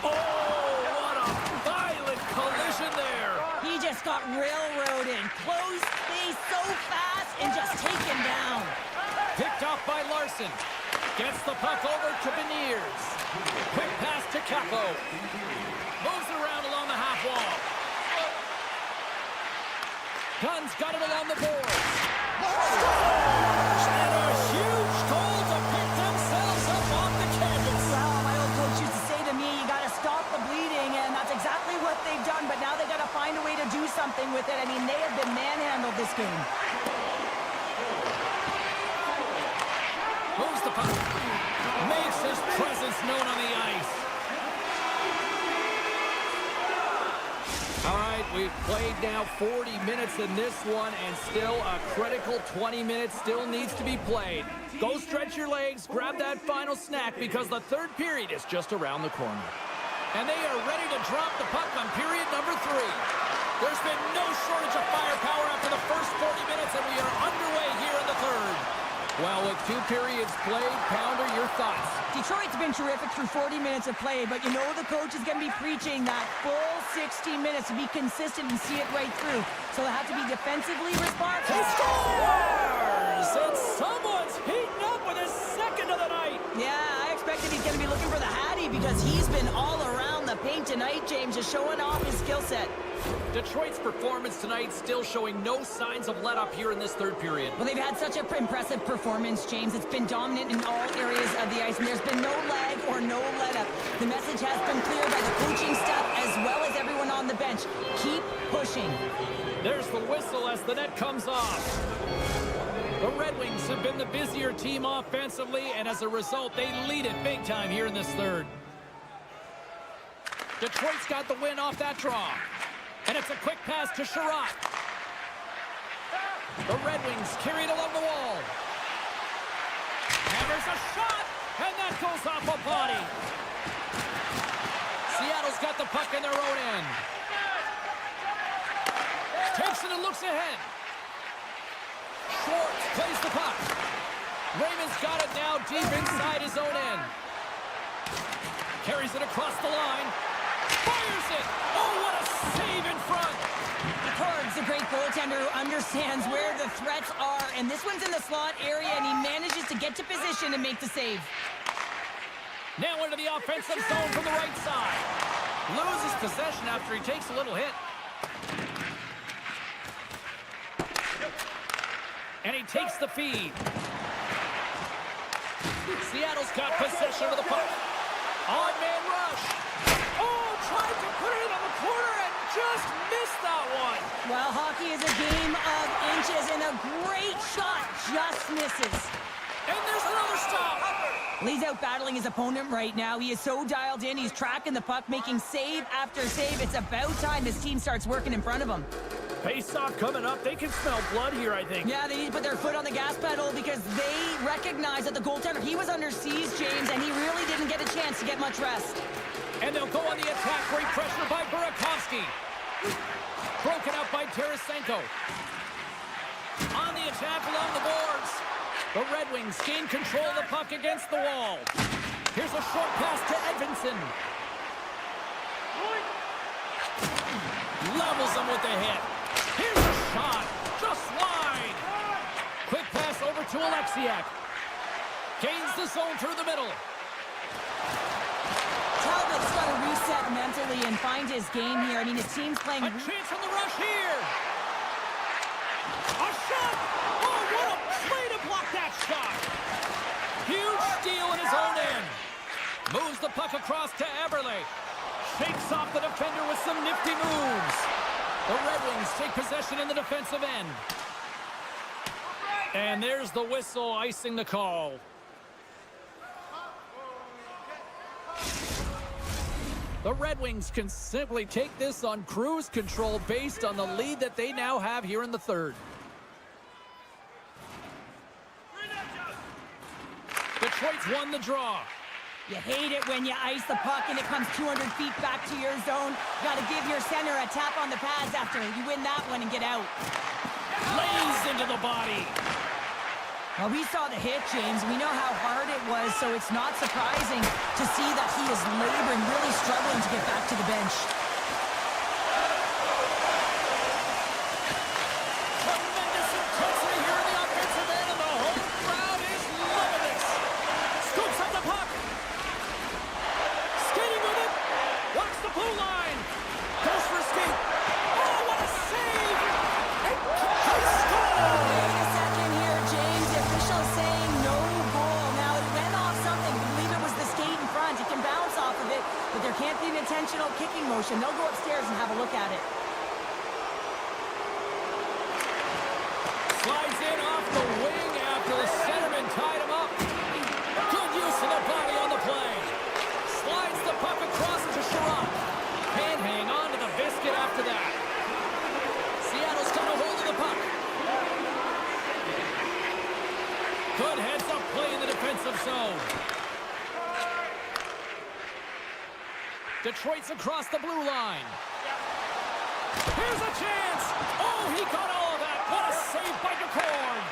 Oh, what a violent collision there. He just got railroaded. Closed space so fast and just taken down. Picked off by Larson. Gets the puck over to Beniers. Quick pass to Capo. Moves it around along the half wall. Dunn's got it along the boards. Scores! And a huge goal to pick themselves up off the canvas. Well, my old coach used to say to me, you got to stop the bleeding, and that's exactly what they've done, but now they got to find a way to do something with it. I mean, they have been manhandled this game. Moves the puck. Makes his presence known on the ice. All right, we've played now 40 minutes in this one, and still a critical 20 minutes still needs to be played. Go stretch your legs, grab that final snack, because the third period is just around the corner. And they are ready to drop the puck on period number 3. There's been no shortage of firepower after the first 40 minutes, and we are underway here in the third. Well, with 2 periods played, Pounder, your thoughts? Detroit's been terrific through 40 minutes of play, but you know the coach is going to be preaching that full 60 minutes to be consistent and see it right through. So they have to be defensively responsive. He scores! And someone's heating up with his second of the night. Yeah, I expected he's going to be looking for the Hattie because he's been all around the the paint tonight, James, just showing off his skill set. Detroit's performance tonight still showing no signs of let-up here in this third period. Well, they've had such an impressive performance, James. It's been dominant in all areas of the ice, and there's been no lag or no let-up. The message has been clear by the coaching staff as well as everyone on the bench. Keep pushing. There's the whistle as the net comes off. The Red Wings have been the busier team offensively, and as a result, they lead it big time here in this third. Detroit's got the win off that draw. And it's a quick pass to Sherratt. The Red Wings carry it along the wall. And there's a shot, and that goes off a body. Seattle's got the puck in their own end. Takes it and looks ahead. Schwartz plays the puck. Raymond's got it now deep inside his own end. Carries it across the line. Fires it! Oh, what a save in front! Karson, a great goaltender who understands where the threats are, and this one's in the slot area, and he manages to get to position and make the save. Now into the offensive zone from the right side. Loses possession after he takes a little hit. And he takes the feed. Seattle's got possession of the puck. On-man rush. Oh, tried to put it in the corner and just missed that one. Well, hockey is a game of inches, and a great shot just misses. And there's another stop. He's out battling his opponent right now. He is so dialed in. He's tracking the puck, making save after save. It's about time his team starts working in front of him. Face-off coming up. They can smell blood here, I think. Yeah, they need to put their foot on the gas pedal because they recognize that the goaltender, he was under siege, James, and he really didn't get a chance to get much rest. And they'll go on the attack. Great pressure by Burakovsky. Broken up by Tarasenko. On the attack along the boards. The Red Wings gain control of the puck against the wall. Here's a short pass to Edvinsson. Levels him with the hit. Here's a shot. Just wide. Quick pass over to Alexiak. Gains the zone through the middle. Talbot's got to reset mentally and find his game here. I mean, his team's playing... A chance on the rush here. A shot. Oh, what a play to block that shot. Huge steal in his own end. Moves the puck across to Eberle. Shakes off the defender with some nifty moves. The Red Wings take possession in the defensive end. And there's the whistle icing the call. The Red Wings can simply take this on cruise control based on the lead that they now have here in the third. Detroit's won the draw. You hate it when you ice the puck and it comes 200 feet back to your zone. Got to give your center a tap on the pads after you win that one and get out. Lays into the body. Well, we saw the hit, James. We know how hard it was, so it's not surprising to see that he is laboring, really struggling to get back to the bench. Tremendous intensity here in the offensive end, and the home crowd is loving this. Scoops up the puck. Skating with it. Walks the blue line. Goes for a skate. Oh, what a save! And he scores! Wait a second here, James. The official is saying no goal. Now, it went off something. I believe it was the skate in front. It can bounce off of it, but there can't be an intentional kicking motion. They'll go upstairs and have a look at it. Slides in off the wing after the centerman tied him up. Good use of the body on the play. Slides the puck across to Sherratt. Can't hang on to the biscuit after that. Seattle's got a hold of the puck. Good heads-up play in the defensive zone. Detroit's across the blue line. Here's a chance. Oh, he got all of that. What a save by DeCorn.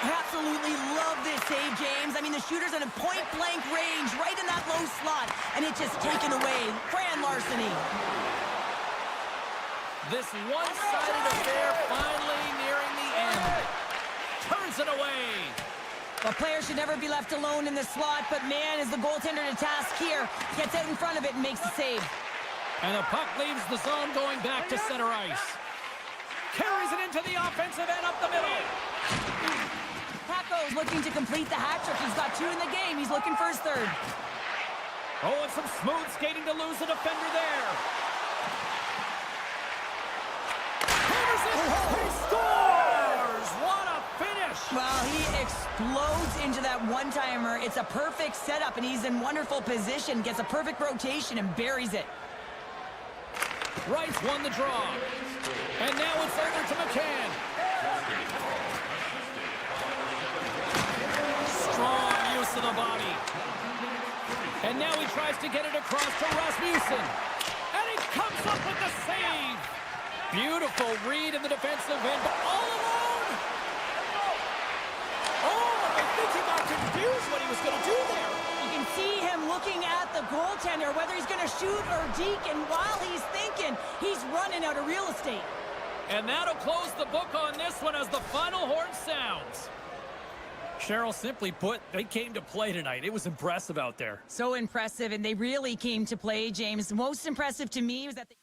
Absolutely love this save, James. I mean, the shooter's in a point-blank range, right in that low slot, and it's just taken away. Fran larceny. This one-sided affair finally nearing the end. Turns it away. Well, players should never be left alone in the slot, but man, is the goaltender to task here. Gets out in front of it and makes the save. And the puck leaves the zone going back to center ice. Carries it into the offensive end up the middle. Paco's looking to complete the hat trick. He's got 2 in the game. He's looking for his 3rd. Oh, and some smooth skating to lose a defender there. Hammers it. He scores! What a finish! Well, he explodes into that one-timer. It's a perfect setup, and he's in wonderful position. Gets a perfect rotation and buries it. Rice won the draw. And now it's over to McCann. Strong use of the body. And now he tries to get it across to Rasmussen. And he comes up with the save. Beautiful read in the defensive end. All alone. Oh, I think he got confused what he was going to do there. You can see him looking at the goaltender, whether he's going to shoot or deke, and while he's thinking, he's running out of real estate. And that'll close the book on this one as the final horn sounds. Cheryl, simply put, they came to play tonight. It was impressive out there. So impressive, and they really came to play, James. Most impressive to me was that they...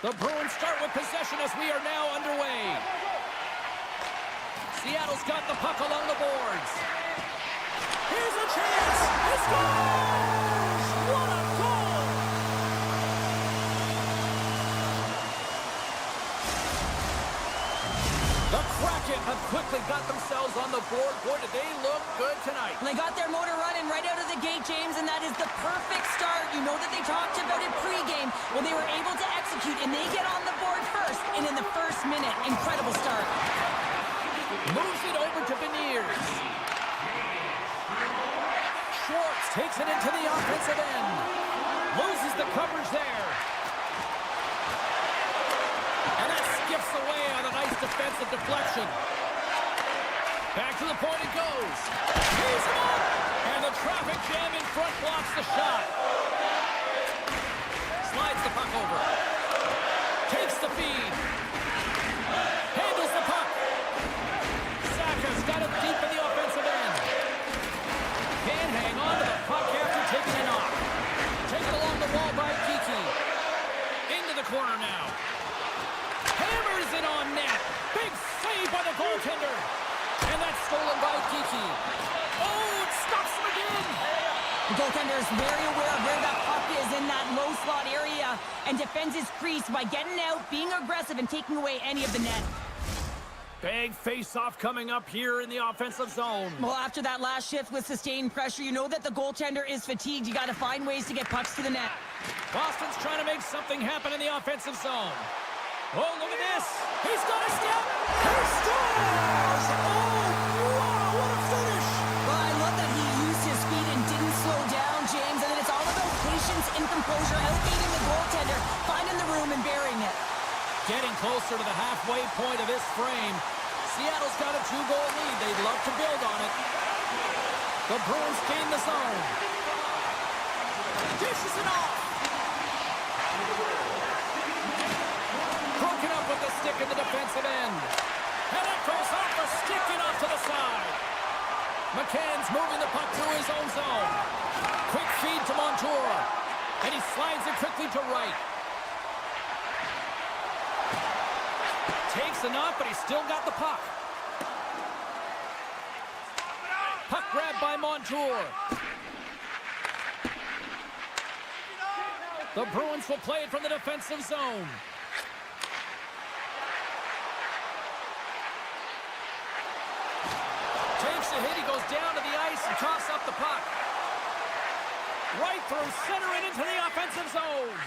The Bruins start with possession as we are now underway. Seattle's got the puck along the boards. Here's a chance. He scores! What a goal! The Kraken have quickly got themselves on the board. Boy, did they look good tonight. They got their motor running right out of the gate, James, and that is the perfect start. You know that they talked about it pregame. Well, they were able to execute, and they get on the board first. And in the first minute, incredible start. Moves it over to Beniers. Schwartz takes it into the offensive end. Loses the coverage there. And that skips away on a nice defensive deflection. Back to the point it goes. He's up! And the traffic jam in front blocks the shot. Slides the puck over. Takes the feed. Handles the puck. Saka's got it deep in the offensive end. Can't hang on to the puck after taking it off. Taken along the wall by Kiki. Into the corner now. Hammers it on net. Big save by the goaltender. And that's stolen by Kiki. Oh, it stops him again. The goaltender is very aware of where that puck is in that low slot area and defends his crease by getting out, being aggressive, and taking away any of the net. Big face-off coming up here in the offensive zone. Well, after that last shift with sustained pressure, you know that the goaltender is fatigued. You got to find ways to get pucks to the net. Boston's trying to make something happen in the offensive zone. Oh, look at this. He's got a step. He scores! Oh, wow, what a finish. Well, I love that he used his feet and didn't slow down, James. And then it's all about patience and composure, elevating the goaltender, finding the room and burying it. Getting closer to the halfway point of this frame. Seattle's got a 2-goal lead. They'd love to build on it. The Bruins gain the zone. Dishes it off. Broken up with the stick in the defensive end. And it goes off the stick and off to the side. McCann's moving the puck through his own zone. Quick feed to Montour. And he slides it quickly to right. Takes a knock, but he's still got the puck. Puck grabbed by Montour. The Bruins will play it from the defensive zone. Takes a hit, he goes down to the ice and tosses up the puck. Right through center and into the offensive zone.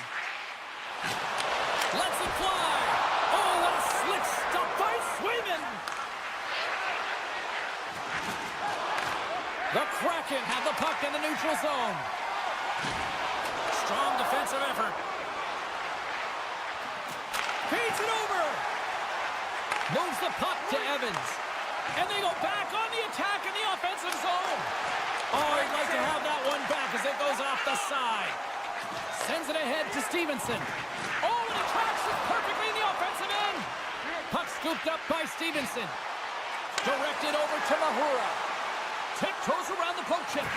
Lets it fly. Oh, what a slick stop by Swayman. The Kraken have the puck in the neutral zone. Strong defensive effort. Feeds it over. Moves the puck to Evans. And they go back on the attack in the offensive zone. Oh, he'd like to have that one back as it goes off the side. Sends it ahead to Stevenson. Oh, and he tracks it perfectly in the offensive end. Puck scooped up by Stevenson. Directed over to Mahura. Tiptoes around the poke check.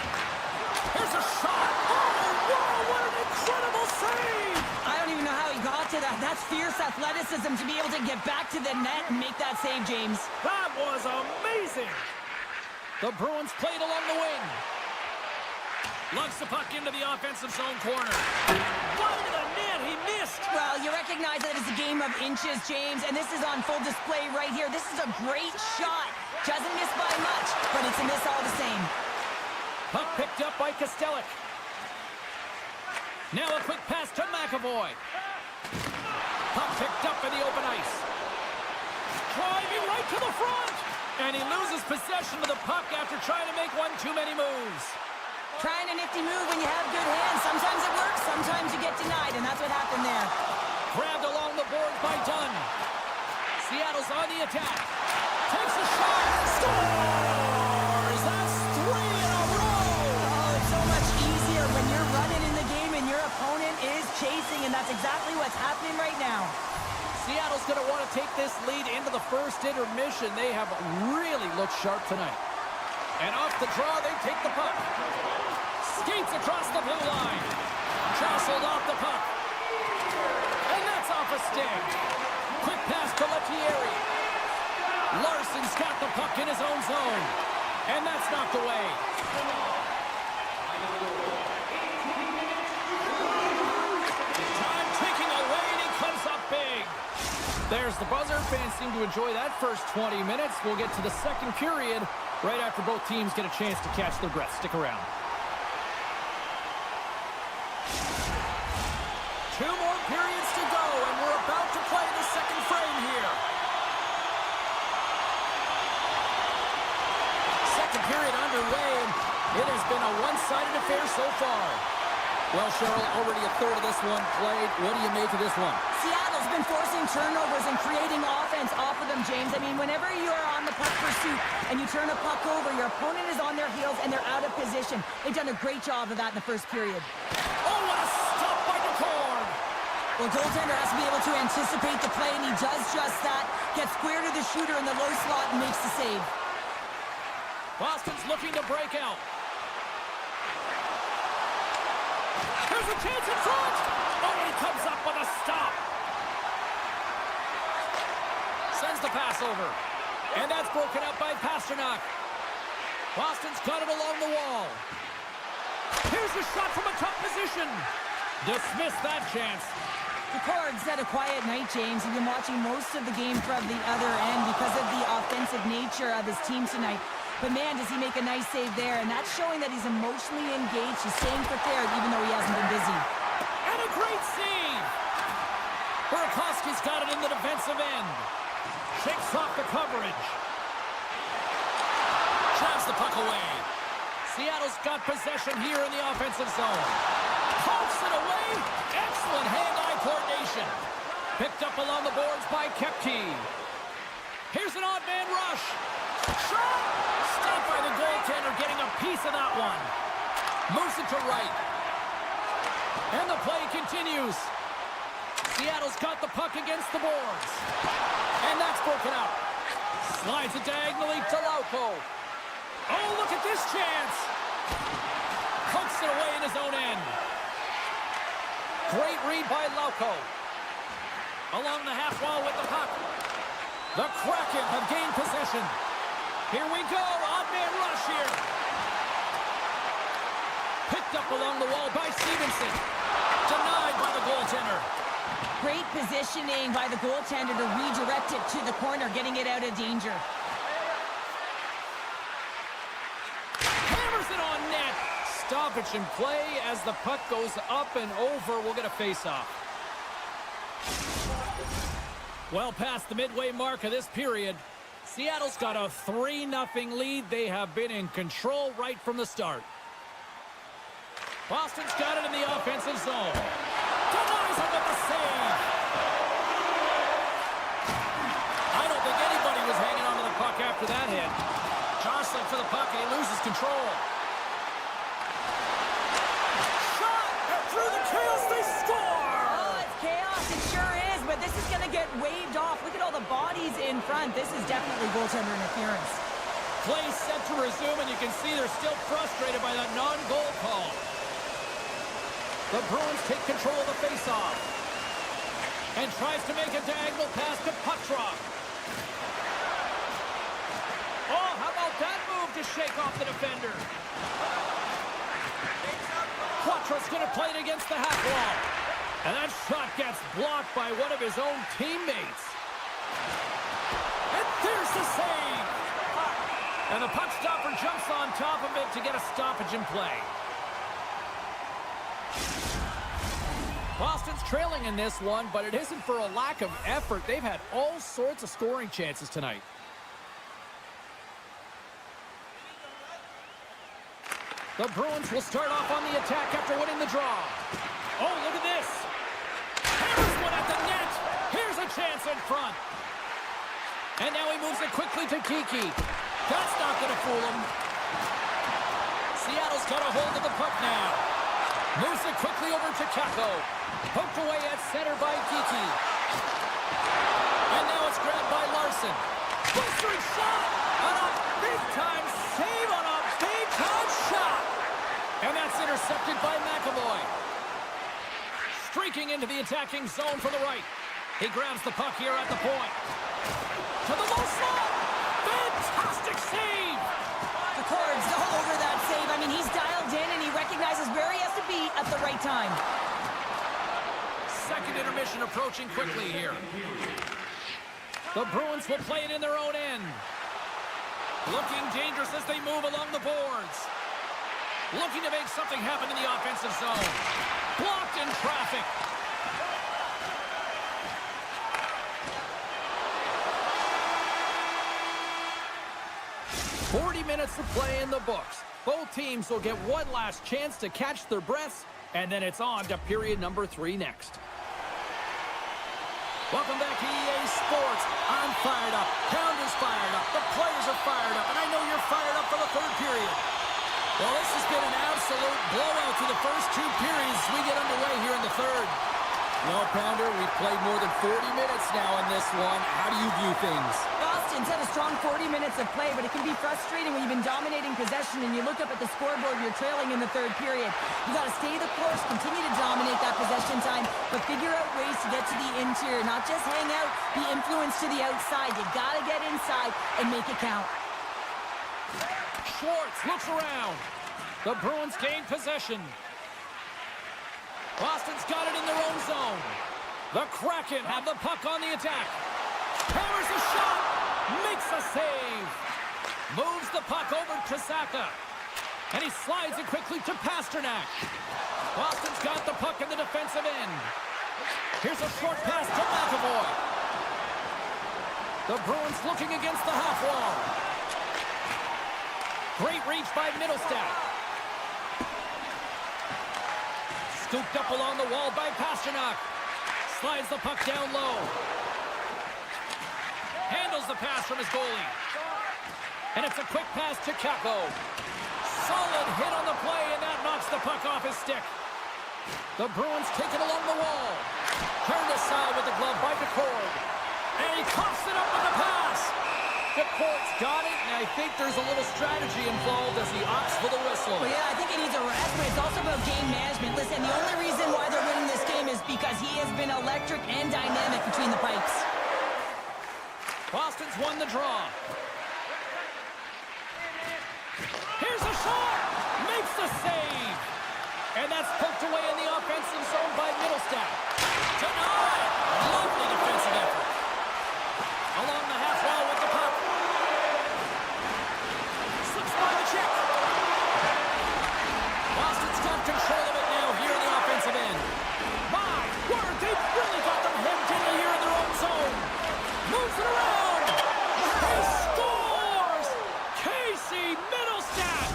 Here's a shot. Oh, wow, what an incredible save. I don't even know how he got to that. That's fierce athleticism to be able to get back to the net and make that save, James. That was amazing. The Bruins played along the wing. Lugs the puck into the offensive zone corner. Wide to the net, he missed. Well, you recognize that it's a game of inches, James, and this is on full display right here. This is a great shot. Doesn't miss by much, but it's a miss all the same. Puck picked up by Kostelic. Now a quick pass to McAvoy. Puck picked up in the open ice. Driving right to the front. And he loses possession of the puck after trying to make one too many moves. Trying a nifty move when you have good hands. Sometimes it works, sometimes you get denied, and that's what happened there. Grabbed along the board by Dunn. Seattle's on the attack. Takes a shot. Scores! That's 3 in a row! Oh, it's so much easier when you're running in the game and your opponent is chasing, and that's exactly what's happening right now. Seattle's going to want to take this lead into the first intermission. They have really looked sharp tonight. And off the draw, they take the puck. Skates across the blue line. Jostled off the puck. And that's off a stick. Quick pass to Lettieri. Larson's got the puck in his own zone. And that's knocked away. Time ticking away, and he comes up big. There's the buzzer. Fans seem to enjoy that first 20 minutes. We'll get to the second period right after both teams get a chance to catch their breath. Stick around. 2 more periods to go, and we're about to play the second frame here. Second period underway, and it has been a one-sided affair so far. Well, Cheryl, already a third of this one played. What do you make of this one? Seattle's been forcing turnovers and creating offense off of them, James. I mean, whenever you're on the puck pursuit and you turn a puck over, your opponent is on their heels and they're out of position. They've done a great job of that in the first period. Oh, what a stop by the cord! Well, goaltender has to be able to anticipate the play, and he does just that. Gets square to the shooter in the low slot and makes the save. Boston's looking to break out. There's a chance in front! Oh, he comes up with a stop. Sends the pass over. And that's broken up by Pasternak. Boston's got it along the wall. Here's a shot from a tough position. Dismiss that chance. The Cards had a quiet night, James. He's been watching most of the game from the other end because of the offensive nature of his team tonight. But man, does he make a nice save there, and that's showing that he's emotionally engaged. He's staying prepared even though he hasn't been busy. And a great save! Burakovsky's got it in the defensive end. Shakes off the coverage. Drives the puck away. Seattle's got possession here in the offensive zone. Pumps it away. Excellent hand-eye coordination. Picked up along the boards by Kepke. Here's an odd man rush. Shot! Stopped by the goaltender, getting a piece of that one. Moves it to right. And the play continues. Seattle's got the puck against the boards. And that's broken up. Slides it diagonally to Lauko. Oh, look at this chance. Hooks it away in his own end. Great read by Lauko. Along the half wall with the puck. The Kraken have gained possession. Here we go. Odd man rush here. Picked up along the wall by Stevenson. Denied by the goaltender. Great positioning by the goaltender to redirect it to the corner, getting it out of danger. Hammers it on net. Stoppage in play as the puck goes up and over. We'll get a face-off. Well past the midway mark of this period, Seattle's got a 3-0 lead. They have been in control right from the start. Boston's got it in the offensive zone. Denies him with the save. I don't think anybody was hanging on to the puck after that hit. Jostling for the puck and he loses control. Shot! And through the chaos they score! Oh, it's chaos. It sure is, but this is going to get waved off. Look at all the bodies in front. This is definitely goaltender interference. Play set to resume, and you can see they're still frustrated by that non-goal call. The Bruins take control of the faceoff. And tries to make a diagonal pass to Putrock. Oh, how about that move to shake off the defender? Putrock's going to play it against the half wall. And that shot gets blocked by one of his own teammates. And there's the save. And the puck stopper jumps on top of it to get a stoppage in play. Boston's trailing in this one, but it isn't for a lack of effort. They've had all sorts of scoring chances tonight. The Bruins will start off on the attack after winning the draw. Oh, look at this. Hammers one at the net. Here's a chance in front. And now he moves it quickly to Kiki. That's not going to fool him. Seattle's got a hold of the puck now. Moves it quickly over to Kako. Poked away at center by Kiki. And now it's grabbed by Larson. Blistering shot on a big-time save on a big-time shot. And that's intercepted by McAvoy. Streaking into the attacking zone for the right. He grabs the puck here at the point. To the low slot. Fantastic save. The Cards all over that save. I mean, he's dialed in and he recognizes where he has to be at the right time. Second intermission approaching quickly here. The Bruins will play it in their own end. Looking dangerous as they move along the boards. Looking to make something happen in the offensive zone. Blocked in traffic. "40 minutes to play in the books. Both teams will get one last chance to catch their breaths And then it's on to period number 3 next. Welcome back to EA Sports. I'm fired up. Pounder's fired up. The players are fired up. And I know you're fired up for the 3rd period. Well, this has been an absolute blowout through the first 2 periods as we get underway here in the 3rd. Well, Pounder, we've played more than 40 minutes now in this one. How do you view things? Austin's had a strong 40 minutes of play, but it can be frustrating when you've been dominating possession and you look up at the scoreboard and you're trailing in the 3rd period. You got to stay the course, continue to dominate that possession time, but figure out ways to get to the interior, not just hang out, be influenced to the outside. You got to get inside and make it count. Schwartz looks around. The Bruins gain possession. Boston's got it in their own zone. The Kraken have the puck on the attack. Hammers a shot. Makes a save. Moves the puck over to Saka. And he slides it quickly to Pasternak. Boston's got the puck in the defensive end. Here's a short pass to McAvoy. The Bruins looking against the half wall. Great reach by Middlestat. Scooped up along the wall by Pasternak. Slides the puck down low. Handles the pass from his goalie. And it's a quick pass to Kako. Solid hit on the play, and that knocks the puck off his stick. The Bruins take it along the wall. Turned aside with the glove by DeCord. And he coughs it up with the pass. DeCord's got it, and I think there's a little strategy involved as he opts for the whistle. Well, yeah, I think he needs a rest, but it's also about game management. Listen, the only reason why they're winning this game is because he has been electric and dynamic between the pipes. Boston's won the draw. Here's a shot! Makes the save! And that's poked away in the offensive zone by Middlestat. Denied! Lovely defensive effort. Along the half wall with the puck. Slips by the check. Boston's got control of it now here in the offensive end. My word, they've really got them hemmed in here in their own zone. Moves it around. He scores! Casey Middlestat!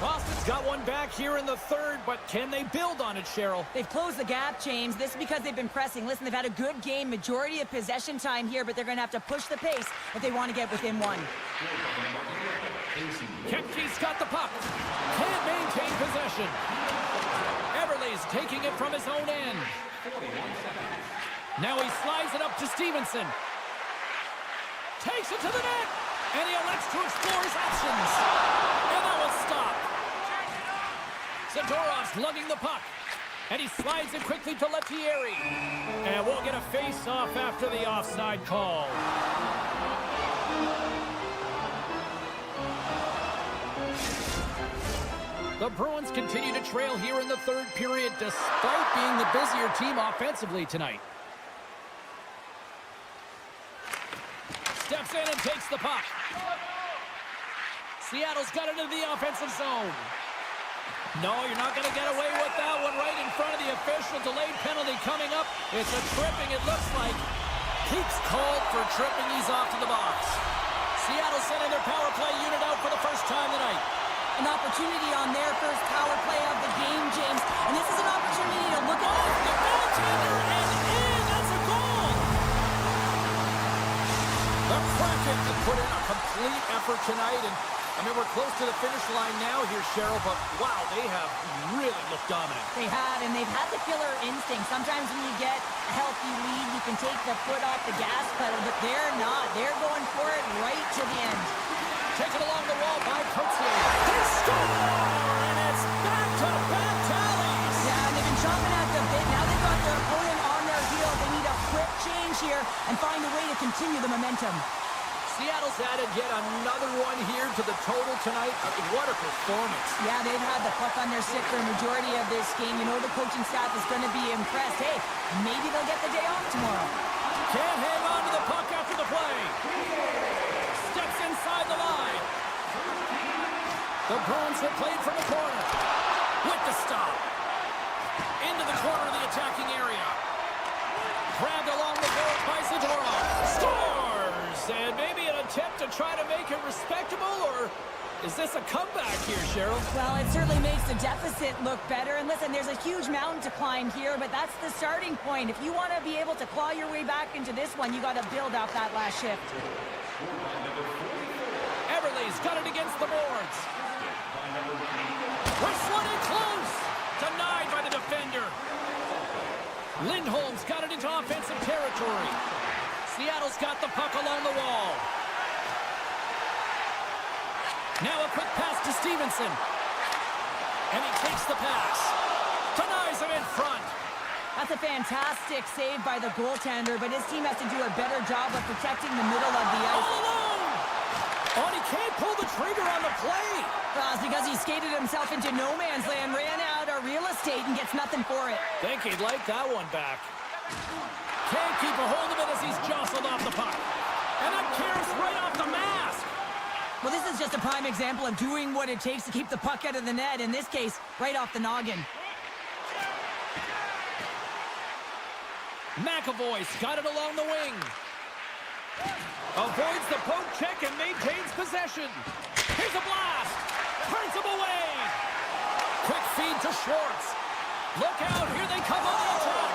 Boston's got one back here in the 3rd, but can they build on it, Cheryl? They've closed the gap, James. This is because they've been pressing. Listen, they've had a good game, majority of possession time here, but they're going to have to push the pace if they want to get within 1. Kempke's got the puck. Can't maintain possession. Everly's taking it from his own end. Now he slides it up to Stevenson. Takes it to the net. And he elects to explore his options. And that will stop. Zadorov's lugging the puck. And he slides it quickly to Lettieri. And we'll get a face-off after the offside call. The Bruins continue to trail here in the 3rd period despite being the busier team offensively tonight. Steps in and takes the puck. Seattle's got it into the offensive zone. No, you're not going to get away with that one right in front of the official. Delayed penalty coming up. It's a tripping, it looks like. Keeps called for tripping. He's off to the box. Seattle sending their power play unit out for the first time tonight. An opportunity on their first power play of the game, James. And this is an opportunity to look at the goaltender and in. That's a goal. The Kraken have put in a complete effort tonight, and I mean, we're close to the finish line now here, Cheryl, but wow, they have really looked dominant. They have, and they've had the killer instinct. Sometimes when you get a healthy lead, you can take the foot off the gas pedal, but they're not. They're going for it right to the end. Taken along the wall by Krysin. They score! And it's back-to-back tallies! Yeah, and they've been chomping at the bit. Now they've got their opponent on their heels. They need a quick change here and find a way to continue the momentum. Seattle's added yet another one here to the total tonight. What a performance. Yeah, they've had the puck on their stick for a majority of this game. You know the coaching staff is going to be impressed. Hey, maybe they'll get the day off tomorrow. Can't hang on to the puck after the play. Steps inside the line. The Bruins have played from the corner. With the stop. Into the corner of the attacking area. Grabbed along the board by Zadorov. Scores! And maybe an attempt to try to make it respectable, or Is this a comeback here, Cheryl? Well, it certainly makes the deficit look better. And listen, there's a huge mountain to climb here, but that's the starting point. If you want to be able to claw your way back into this one, you got to build off that last shift. Everly's got it against the boards. Wrestling in close. Denied by the defender. Lindholm's got it into offensive territory. Seattle's got the puck along the wall. Now a quick pass to Stevenson. And he takes the pass. Denies him in front. That's a fantastic save by the goaltender, but his team has to do a better job of protecting the middle of the ice. All alone! Oh, and he can't pull the trigger on the play. Well, it's because he skated himself into no man's land, ran out of real estate, and gets nothing for it. Think he'd like that one back. Can't keep a hold of it as he's jostled off the puck. And that carries right off the mask. Well, this is just a prime example of doing what it takes to keep the puck out of the net. In this case, right off the noggin. McAvoy's got it along the wing. Avoids the poke check and maintains possession. Here's a blast. Turns him away. Quick feed to Schwartz. Look out. Here they come on the attack.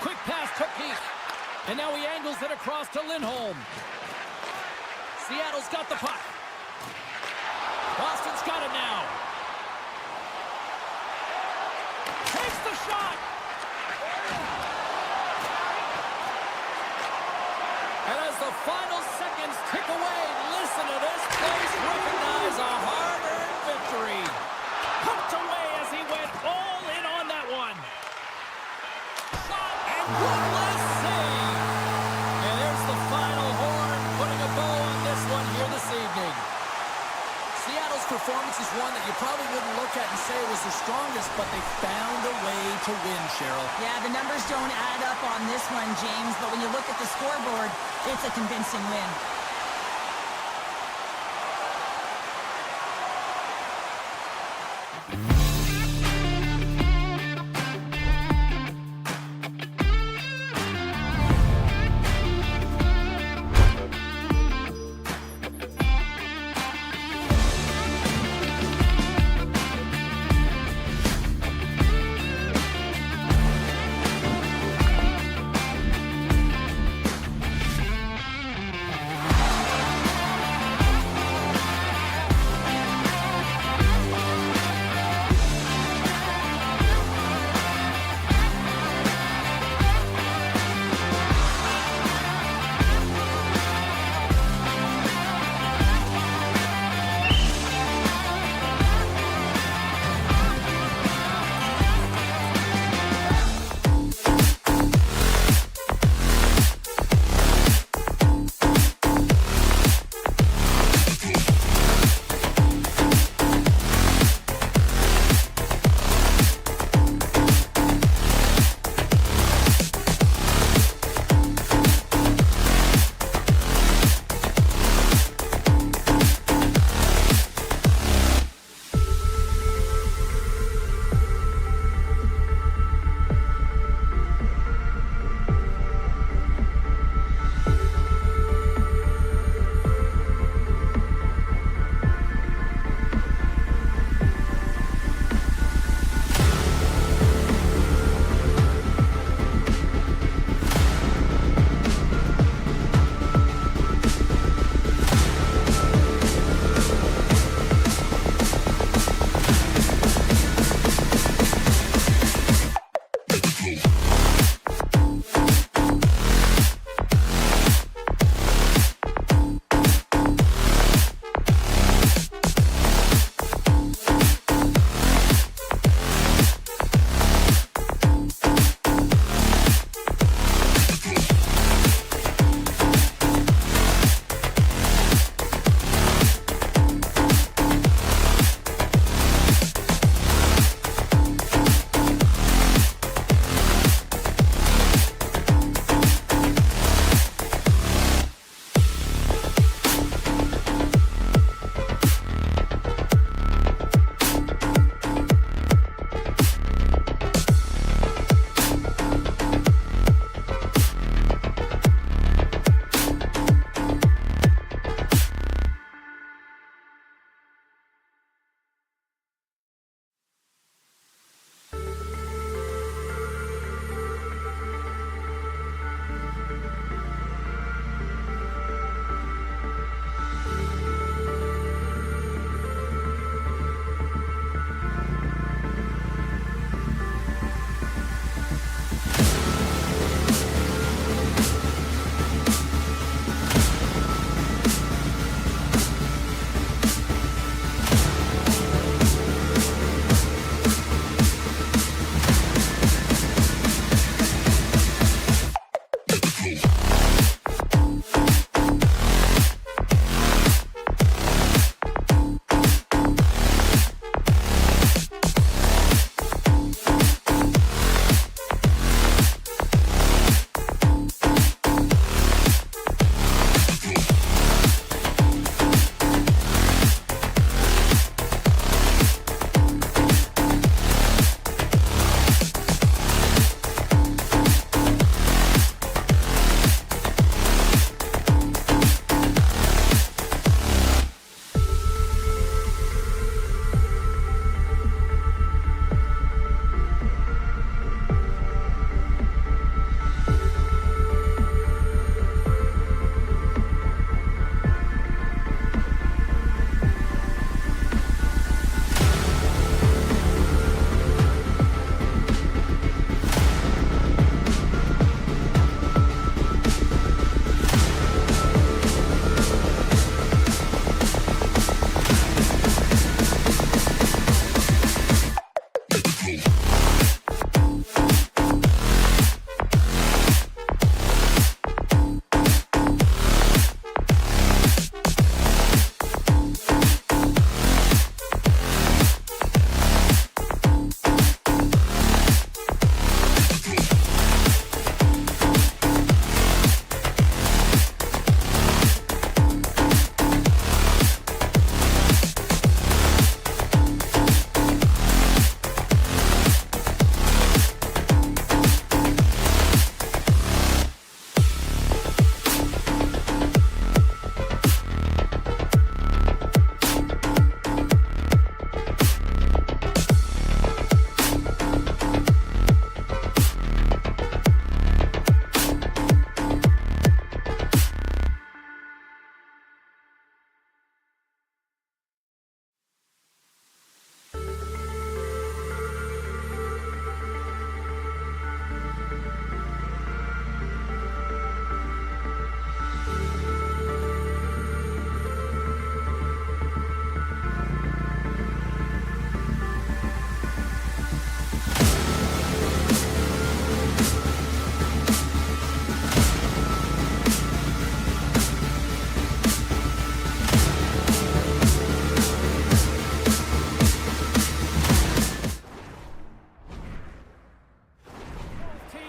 Quick pass to Peak. And now he angles it across to Lindholm. Seattle's got the puck. Boston's got it now. Takes the shot. And as the final seconds tick away, listen to this place recognize a hard-earned victory. Poked away as he went all in on that one. Shot and one last save. And there's the final horn, putting a bow on this one here this evening. Seattle's performance is one that you probably wouldn't look at and say it was their strongest, but they found a way to win, Cheryl. Yeah, the numbers don't add up on this one, James, but when you look at the scoreboard, it's a convincing win.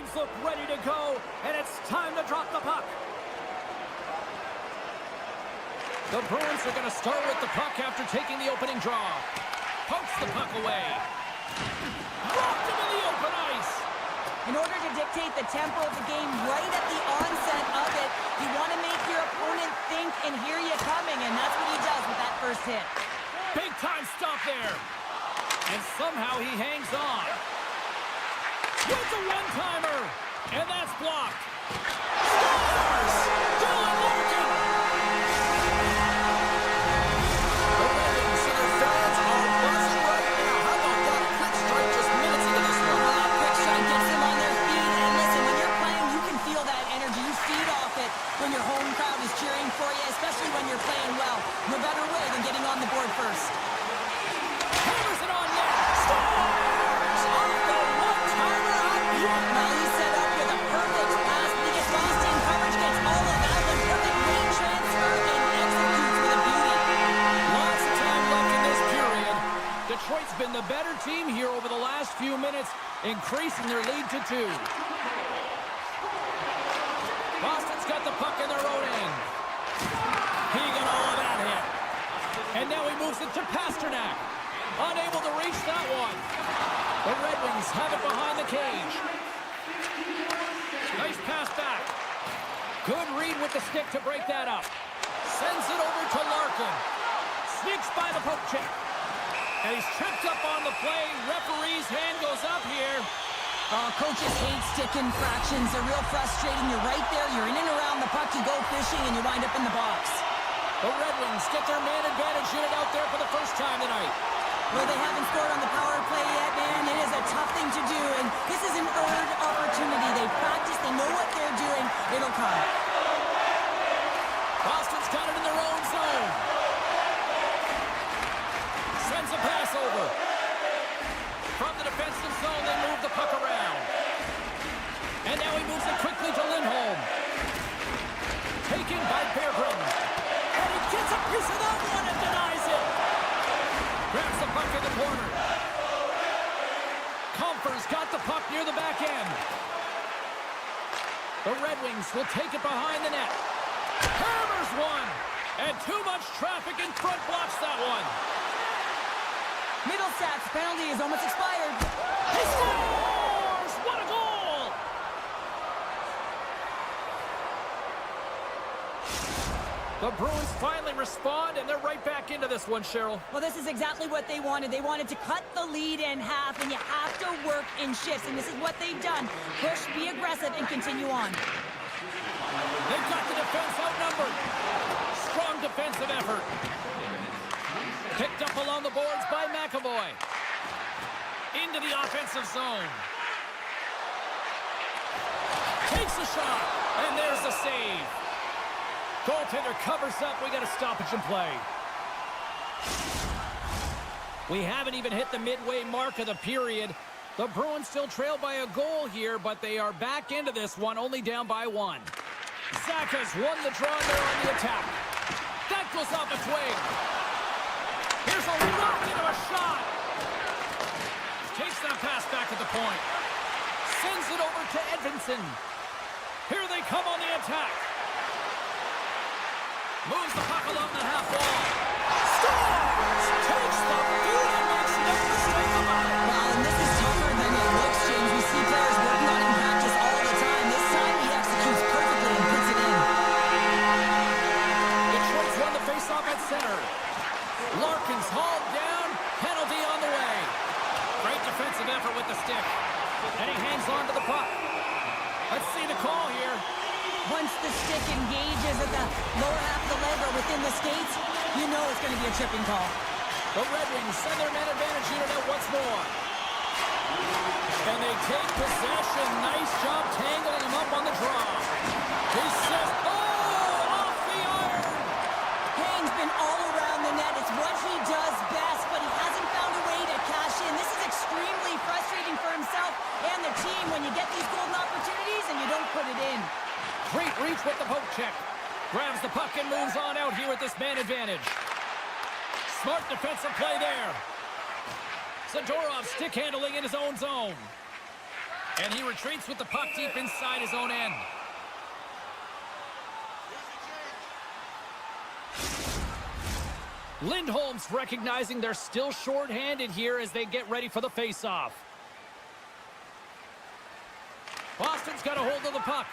Bruins look ready to go, and it's time to drop the puck. The Bruins are going to start with the puck after taking the opening draw. Pokes the puck away. Dropped him in the open ice. In order to dictate the tempo of the game right at the onset of it, you want to make your opponent think and hear you coming, and that's what he does with that first hit. Big time stop there. And somehow he hangs on. With a one-timer. And that's blocked. Scores! Dylan Larkin! The Ravens and their fans are buzzing right now. How about that? A quick strike just minutes into this one. That quick strike gets them on their feet. And listen, when you're playing, you can feel that energy. You feed off it when your home crowd is cheering for you, especially when you're playing well. No better way than getting on the board first. Hammers it on net. Scores! Off the one-timer out here. Now he's set up with a perfect pass, but he gets lost in coverage, gets all of that. One perfect range transfer and executes with a beauty. Lots of time left in this period. Detroit's been the better team here over the last few minutes, increasing their lead to 2. Boston's got the puck in their own end. He got all of that hit. And now he moves it to Pasternak. Unable to reach that one. The Red Wings have it behind the cage. Nice pass back. Good read with the stick to break that up. Sends it over to Larkin. Sneaks by the poke check. And he's tripped up on the play. Referee's hand goes up here. Coaches hate stick infractions. They're real frustrating. You're right there. You're in and around the puck. You go fishing, and you wind up in the box. The Red Wings get their man advantage unit out there for the first time tonight. Well, they haven't scored on the power play yet, man. It is a tough thing to do, and this is an earned opportunity. They practice. They know what they're doing. It'll come. Boston's got it in their own zone. Sends a pass over. From the defensive zone, they move the puck around. And now he moves it quickly to Lindholm. Taken by Berggren. And he gets a piece of that one and denies it. Grabs the puck in the corner. Comfer's got the puck near the back end. The Red Wings will take it behind the net. Hammers one. And too much traffic in front blocks that one. Middlestats penalty is almost expired. He scores! What a goal! The Bruins finally respond, and they're right back into this one, Cheryl. Well, this is exactly what they wanted. They wanted to cut the lead in half, and you have to work in shifts, and this is what they've done. Push, be aggressive, and continue on. They've got the defense outnumbered. Strong defensive effort. Picked up along the boards by McAvoy. Into the offensive zone. Takes a shot, and there's the save. Goaltender covers up. We got a stoppage in play. We haven't even hit the midway mark of the period. The Bruins still trail by a goal here, but they are back into this one, only down by 1. Zach has won the draw there on the attack. That goes off a twig. Here's a rock into a shot. Takes that pass back at the point. Sends it over to Edvinsson. Here they come on the attack. Moves the puck along the half wall. Scores! Takes the feed and makes no mistake about it. Well, and this is tougher than it looks, James. We see players working on it in practice all the time. This time he executes perfectly and puts it in. Detroit's won the faceoff at center. Larkin's hauled down. Penalty on the way. Great defensive effort with the stick. And he hangs on to the puck. Let's see the call here. Once the stick engages at the lower half of the leg or within the skates, you know it's going to be a tripping call. The Red Wings send their man advantage unit out once more. And they take possession. Nice job tangling him up on the draw. He says, oh, off the iron. Kane's been all around the net. It's what he does best, but he hasn't found a way to cash in. This is extremely frustrating for himself and the team when you get these golden opportunities and you don't put it in. Great reach with the poke check. Grabs the puck and moves on out here with this man advantage. Smart defensive play there. Zadorov stick handling in his own zone. And he retreats with the puck deep inside his own end. Lindholm's recognizing they're still short-handed here as they get ready for the face-off. Boston's got a hold of the puck.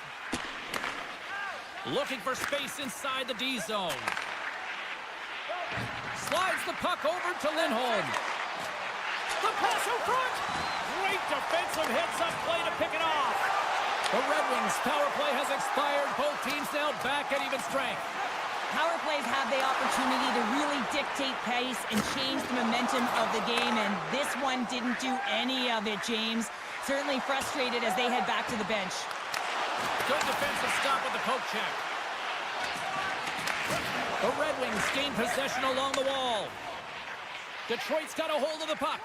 Looking for space inside the D zone. Slides the puck over to Lindholm. The pass out front. Great defensive heads-up play to pick it off. The Red Wings' power play has expired. Both teams now back at even strength. Power plays have the opportunity to really dictate pace and change the momentum of the game, and this one didn't do any of it, James. Certainly frustrated as they head back to the bench. Good defensive stop with the poke check. The Red Wings gain possession along the wall. Detroit's got a hold of the puck.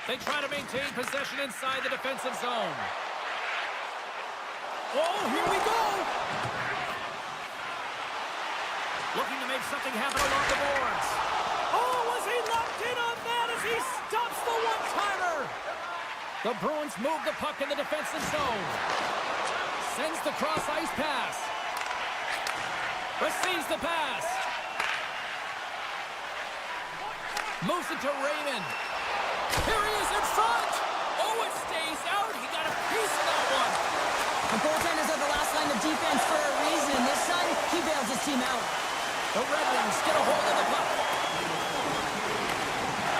They try to maintain possession inside the defensive zone. Oh, here we go! Looking to make something happen along the boards. Oh, was he locked in on that as he stops the one-timer? The Bruins move the puck in the defensive zone. Sends the cross-ice pass. Receives the pass. Moves it to Raymond. Here he is in front. Oh, it stays out. He got a piece of that one. The goaltenders are the last line of defense for a reason. This time, he bails his team out. The Red Wings get a hold of the puck.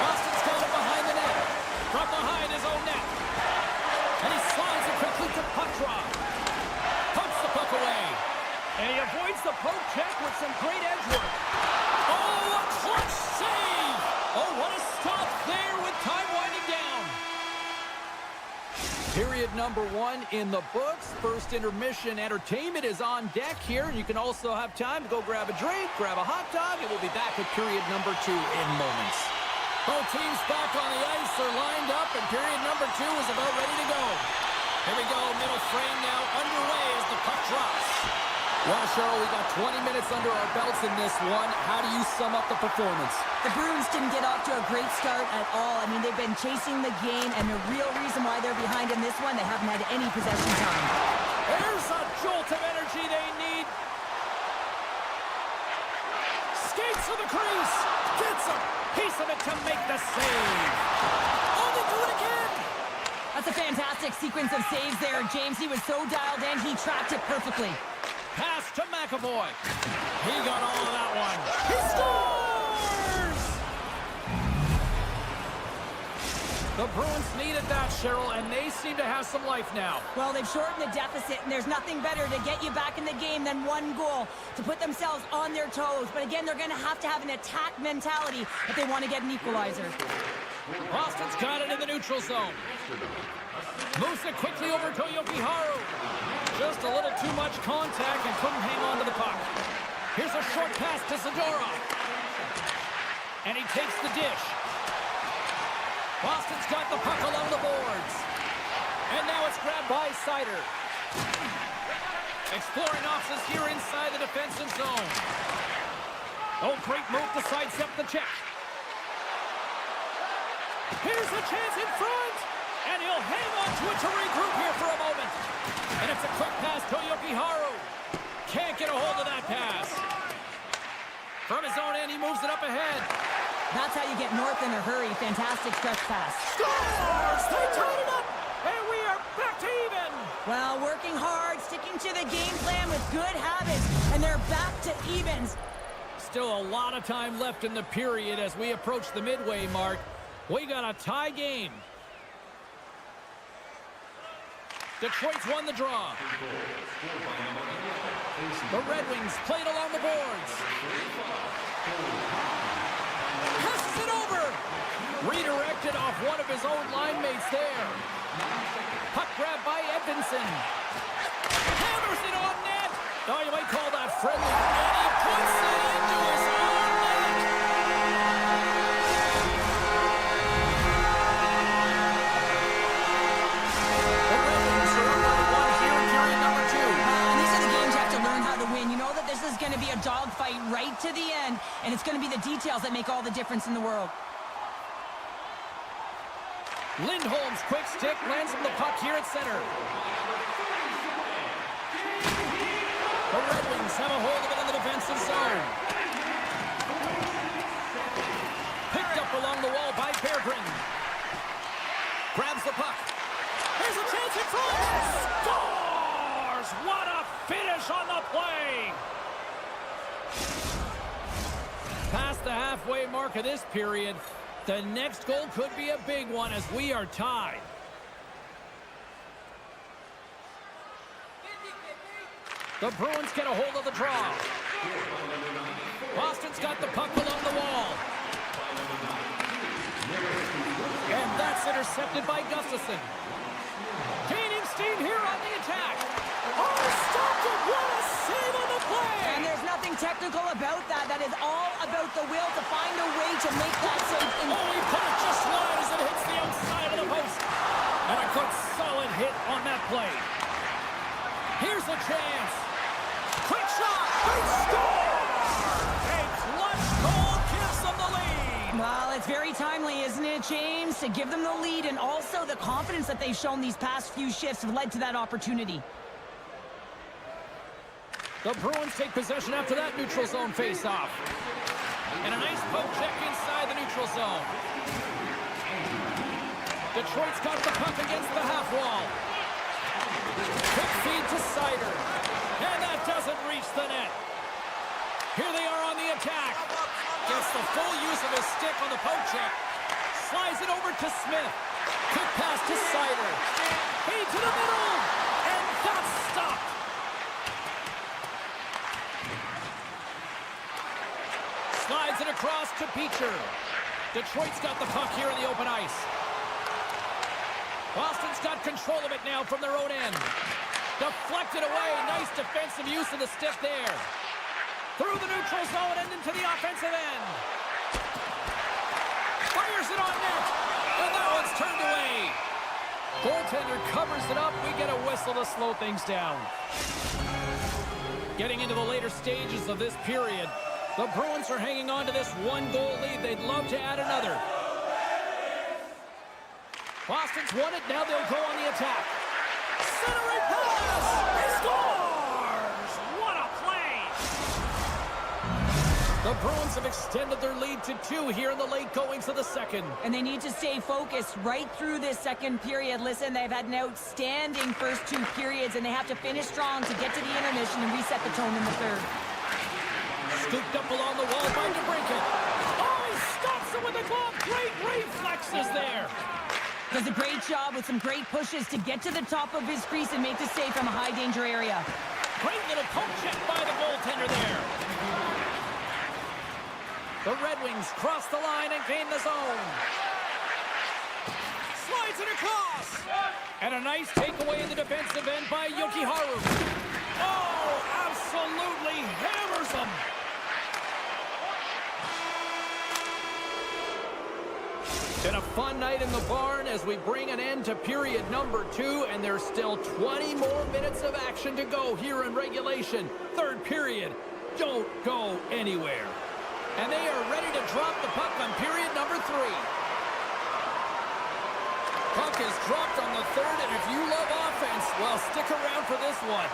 Boston's got it behind the net. From behind his own net. And he slides it quickly to puck drop. Pumps the puck away. And he avoids the poke check with some great edge work. Oh, a clutch save! Oh, what a stop there with time winding down. Period number 1 in the books. First intermission entertainment is on deck here. You can also have time to go grab a drink, grab a hot dog, and we'll be back with period number 2 in moments. Both teams back on the ice. They're lined up, and period number 2 is about ready to go. Here we go. Middle frame now underway as the puck drops. Well, Cheryl, we got 20 minutes under our belts in this one. How do you sum up the performance? The Bruins didn't get off to a great start at all. I mean, they've been chasing the game, and the real reason why they're behind in this one, they haven't had any possession time. There's a jolt of energy they need. Skates to the crease. Gets a piece of it to make the save. Oh, they do it again. That's a fantastic sequence of saves there, James. He was so dialed in, he tracked it perfectly. Pass to McAvoy. He got all of that one. He scores! The Bruins needed that, Cheryl, and they seem to have some life now. Well, they've shortened the deficit, and there's nothing better to get you back in the game than one goal to put themselves on their toes. But again, they're going to have an attack mentality if they want to get an equalizer. Boston's got it in the neutral zone. Moves it quickly over to Jokiharju. Just a little too much contact and couldn't hang on to the puck. Here's a short pass to Zadorov. And he takes the dish. Boston's got the puck along the boards. And now it's grabbed by Seider. Exploring options here inside the defensive zone. Oh, great move to sidestep the check. Here's a chance in front. And he'll hang on to it to regroup here for a moment. And it's a quick pass to Jokiharju. Can't get a hold of that pass. From his own end, he moves it up ahead. That's how you get north in a hurry. Fantastic stretch pass. Scores! They tied it up! And we are back to even! Well, working hard, sticking to the game plan with good habits, and they're back to evens. Still a lot of time left in the period as we approach the midway mark. We got a tie game. Detroit's won the draw. The Red Wings played along the boards. Passes it over. Redirected off one of his own line mates there. Puck grab by Edvinsson. Hammers it on net. Oh, you might call that friendly. And he puts it into his own net. The Red Wings are up 1 here in period number 2. These are the games you have to learn how to win. You know that this is going to be a dogfight right to the end, and it's going to be the details that make all the difference in the world. Lindholm's quick stick lands him the puck here at center. The Red Wings have a hold of it in the defensive zone. Picked up along the wall by Berggren. Grabs the puck. Here's a chance in front. Scores! What a finish on the play! Past the halfway mark of this period, the next goal could be a big one as we are tied. The Bruins get a hold of the draw. Boston's got the puck along the wall. And that's intercepted by Gustafsson. Gaining steam here on the attack. Oh, stopped it! What a save on the play! And there's nothing technical about that. That is all about the will to find a way to make that save. Oh, he put it just wide as it hits the outside of the post. And a good solid hit on that play. Here's a chance. Quick shot. They score! A clutch goal gives them the lead. Well, it's very timely, isn't it, James? To give them the lead, and also the confidence that they've shown these past few shifts have led to that opportunity. The Bruins take possession after that neutral zone face-off. And a nice poke check inside the neutral zone. Detroit's got the puck against the half wall. Quick feed to Seider. And that doesn't reach the net. Here they are on the attack. Gets the full use of his stick on the poke check. Slides it over to Smith. Quick pass to Seider. Feed to the middle. And that's stopped. Slides it across to Beecher. Detroit's got the puck here in the open ice. Boston's got control of it now from their own end. Deflected away. Nice defensive use of the stick there. Through the neutral zone and into the offensive end. Fires it on net. And that one's turned away. Goaltender covers it up. We get a whistle to slow things down. Getting into the later stages of this period, the Bruins are hanging on to this one-goal lead. They'd love to add another. Boston's won it. Now they'll go on the attack. Centering pass! He scores! What a play! The Bruins have extended their lead to 2 here in the late goings of the second. And they need to stay focused right through this second period. Listen, they've had an outstanding first 2 periods, and they have to finish strong to get to the intermission and reset the tone in the third. Scooped up along the wall by DeBrincat. Oh, he stops it with the glove. Great reflexes there. Does a great job with some great pushes to get to the top of his crease and make the save from a high-danger area. Great little poke check by the goaltender there. The Red Wings cross the line and gain the zone. Slides it across. And a nice takeaway in the defensive end by Jokiharju. Oh, absolutely hammers him. Been a fun night in the barn as we bring an end to period number 2, and there's still 20 more minutes of action to go here in regulation. Third period. Don't go anywhere. And they are ready to drop the puck on period number 3. Puck is dropped on the third, and if you love offense, well, stick around for this one.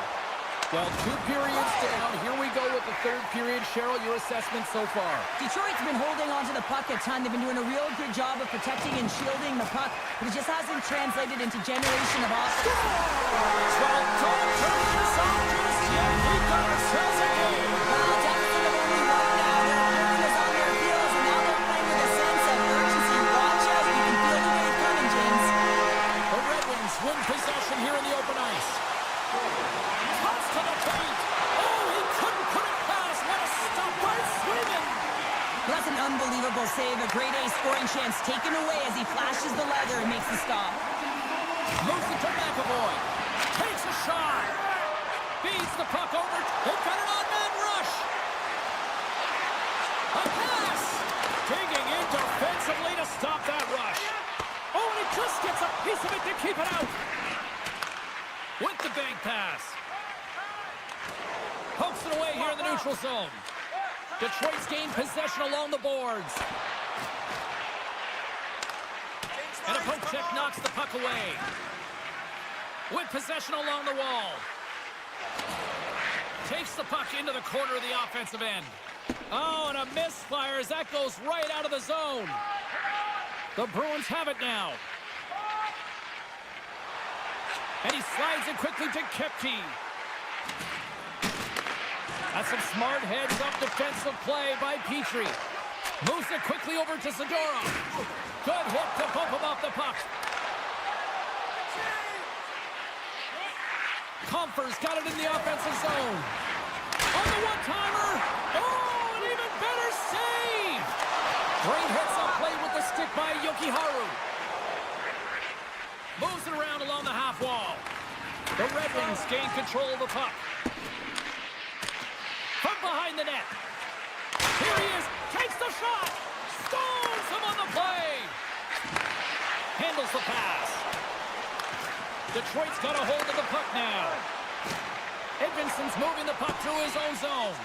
Well, 2 periods down. Here we go with the third period. Cheryl, your assessment so far? Detroit's been holding on to the puck a ton. They've been doing a real good job of protecting and shielding the puck, but it just hasn't translated into generation of offense. Well, don't turn this off just yet. We've got ourselves a game. Well, deficit of only 1 now. Their opponent is on their heels, and now they're playing with a sense of urgency. Watch out. You can feel the wave coming, James. The Red Wings win possession here in the open ice. Toss to the paint. Oh, he couldn't put it past. What a stop by Sweden. That's an unbelievable save. A grade A scoring chance taken away as he flashes the leather and makes the stop. Moves it to McAvoy. Takes a shot. Feeds the puck over. They've got an on-man rush. A pass. Digging in defensively to stop that rush. Oh, and he just gets a piece of it to keep it out. With the bank pass. Pokes it away here in the neutral zone. Detroit's gained possession along the boards. And a poke check knocks the puck away. With possession along the wall. Takes the puck into the corner of the offensive end. Oh, and a misfire as that goes right out of the zone. The Bruins have it now. And he slides it quickly to Kepke. That's some smart heads-up defensive play by Petrie. Moves it quickly over to Zadorov. Good hit to bump him off the puck. Comfer's got it in the offensive zone. On the one-timer. Oh, an even better save. Great hits-up play with the stick by Jokiharju. Moves it around along the half wall. The Red Wings gain control of the puck. From behind the net. Here he is. Takes the shot. Stones him on the play. Handles the pass. Detroit's got a hold of the puck now. Edvinson's moving the puck through his own zone.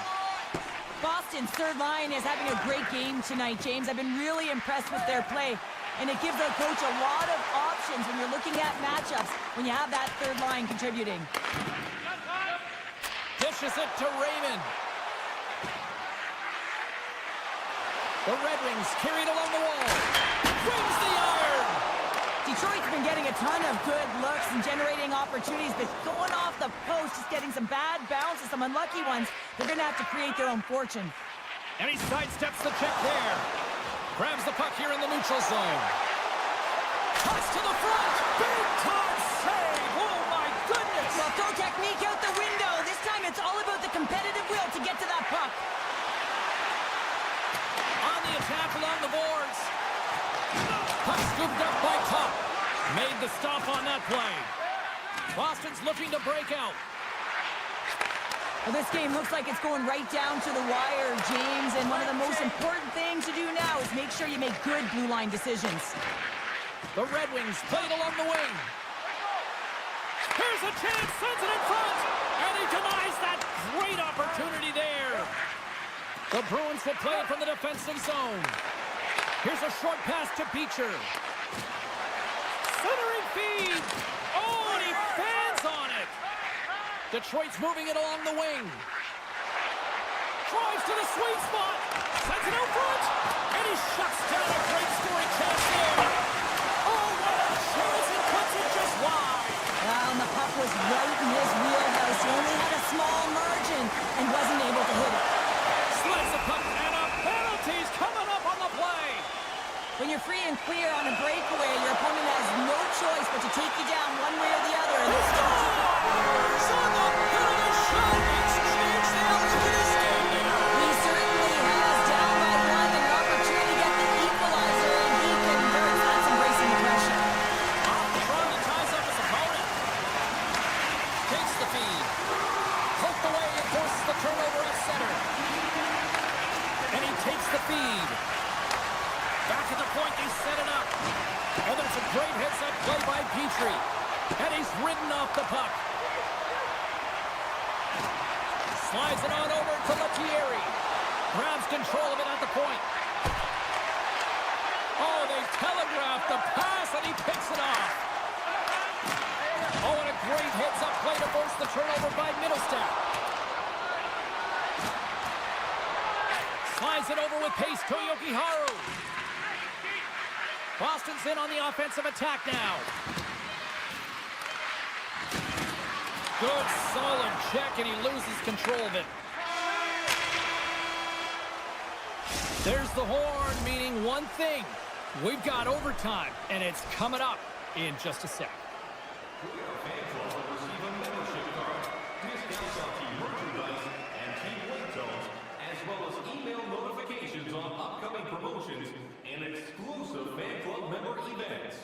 Boston's third line is having a great game tonight, James. I've been really impressed with their play, and it gives our coach a lot of options when you're looking at matchups when you have that third line contributing. Dishes it to Raymond. The Red Wings carried along the wall. Wins the iron. Detroit's been getting a ton of good looks and generating opportunities, but going off the post, just getting some bad bounces, some unlucky ones. They're going to have to create their own fortune. And he sidesteps the check there. Grabs the puck here in the neutral zone. Toss to the front. Big time save. Oh, my goodness. Well, throw technique out the window. This time it's all about the competitive will to get to that puck. On the attack along the boards. Puck scooped up by Cup. Made the stop on that play. Boston's looking to break out. Well, this game looks like it's going right down to the wire, James, and one of the most important things to do now is make sure you make good blue line decisions. The Red Wings played along the wing. Here's a chance, sends it in front, and he denies that great opportunity there. The Bruins will play it from the defensive zone. Here's a short pass to Beecher. Centering feed. Oh, and he fans on it. Detroit's moving it along the wing. Drives to the sweet spot. Sends it out front. And he shuts down a great scoring chance there. Oh, what a chance. He puts it just wide. Well, and the puck was right in his wheelhouse. He only had a small margin and wasn't able to hit it. Slides the puck, and a penalty's coming up on the play. When you're free and clear on a breakaway, your opponent has no choice but to take you down one way or the other. And this On the penalty shot, it's changed the outcome of this game. he certainly has, down by one, and an opportunity to get the equalizer, and he converts. That's embracing the pressure. Off the front, he ties up his opponent. Takes the feed. Poked away and forces the turnover at center. And he takes the feed. Back at the point, they set it up. And there's a great heads-up play by Petrie. And he's ridden off the puck. Slides it on over to Lettieri. Grabs control of it at the point. Oh, they telegraphed the pass, and he picks it off. Oh, and a great heads-up play to force the turnover by Middlestat. Slides it over with pace to Jokiharju. Boston's in on the offensive attack now. Good, solid check, and he loses control of it. There's the horn, meaning one thing. We've got overtime, and it's coming up in just a sec. Fan club will receive a membership card, discounts on team merchandise and team win zones, as well as email notifications on upcoming promotions and exclusive fan club member events.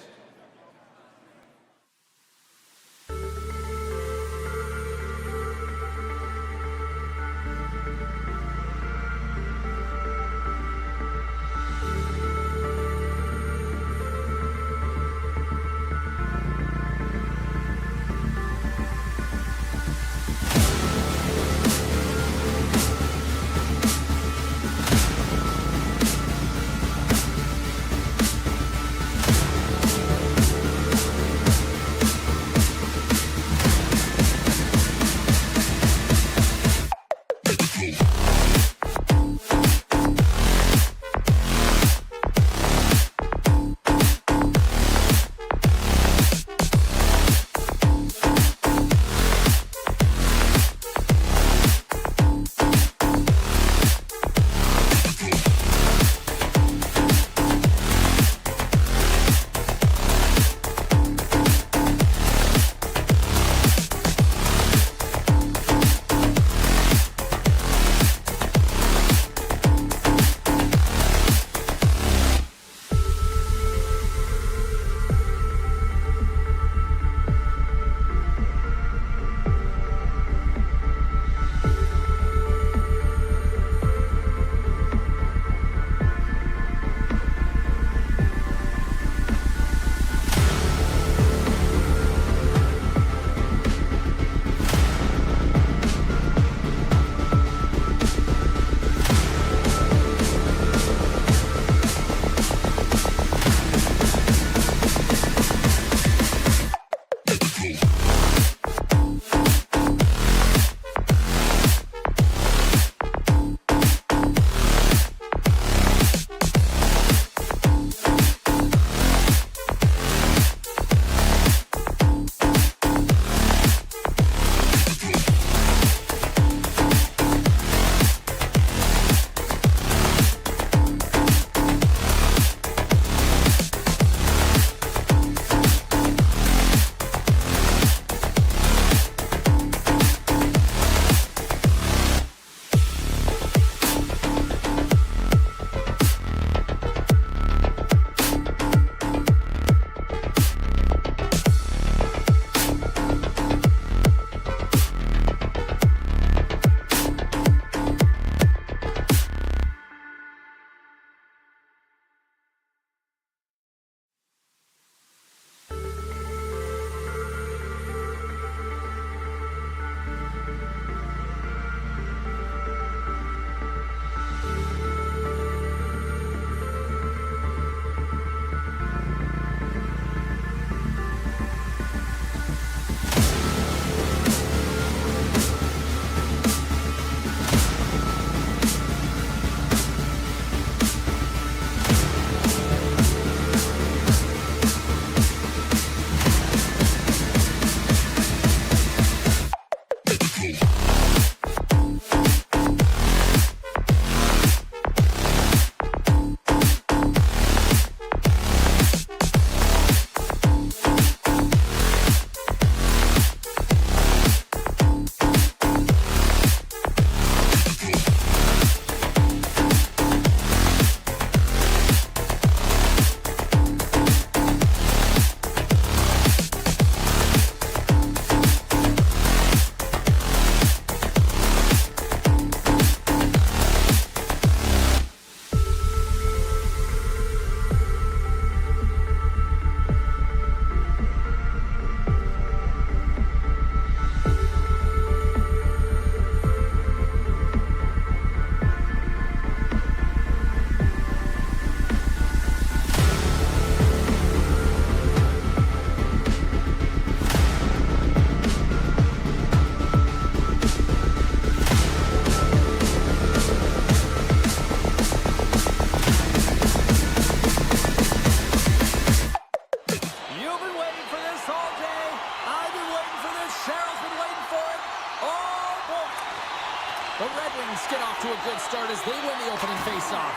get off to a good start as they win the opening faceoff.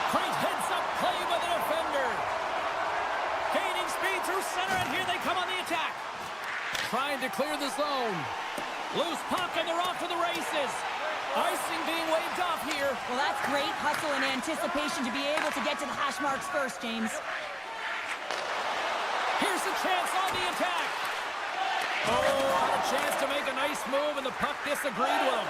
Great heads-up play by the defender. Gaining speed through center, and here they come on the attack. Trying to clear the zone. Loose puck, and they're off to the races. Icing being waved off here. Well, that's great hustle and anticipation to be able to get to the hash marks first, James. Here's a chance on the attack. Oh, had a chance to make a nice move, and the puck disagreed with him.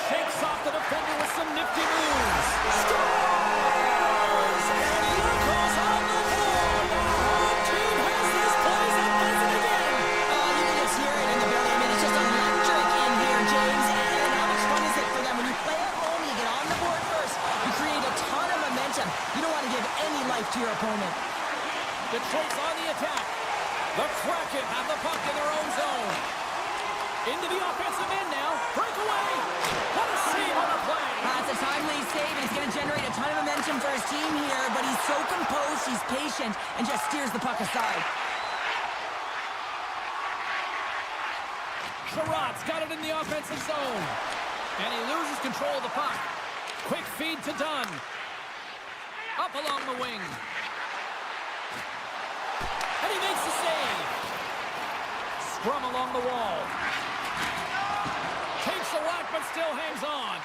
Shakes off the defender with some nifty moves. Scores! And look who's on the board! Our team has this place and does it again! You can just hear it in the building. I mean, it's just electric in here, James. And how much fun is it for them? When you play at home, you get on the board first. You create a ton of momentum. You don't want to give any life to your opponent. Detroit's on the attack. The Kraken have the puck in their own zone. Into the offensive end now. Breakaway. What a save on the play. It's a timely save, and he's going to generate a ton of momentum for his team here, but he's so composed, he's patient, and just steers the puck aside. Sherrod's got it in the offensive zone. And he loses control of the puck. Quick feed to Dunn. Up along the wing. And he makes the save. Scrum along the wall. Takes the rock, but still hangs on.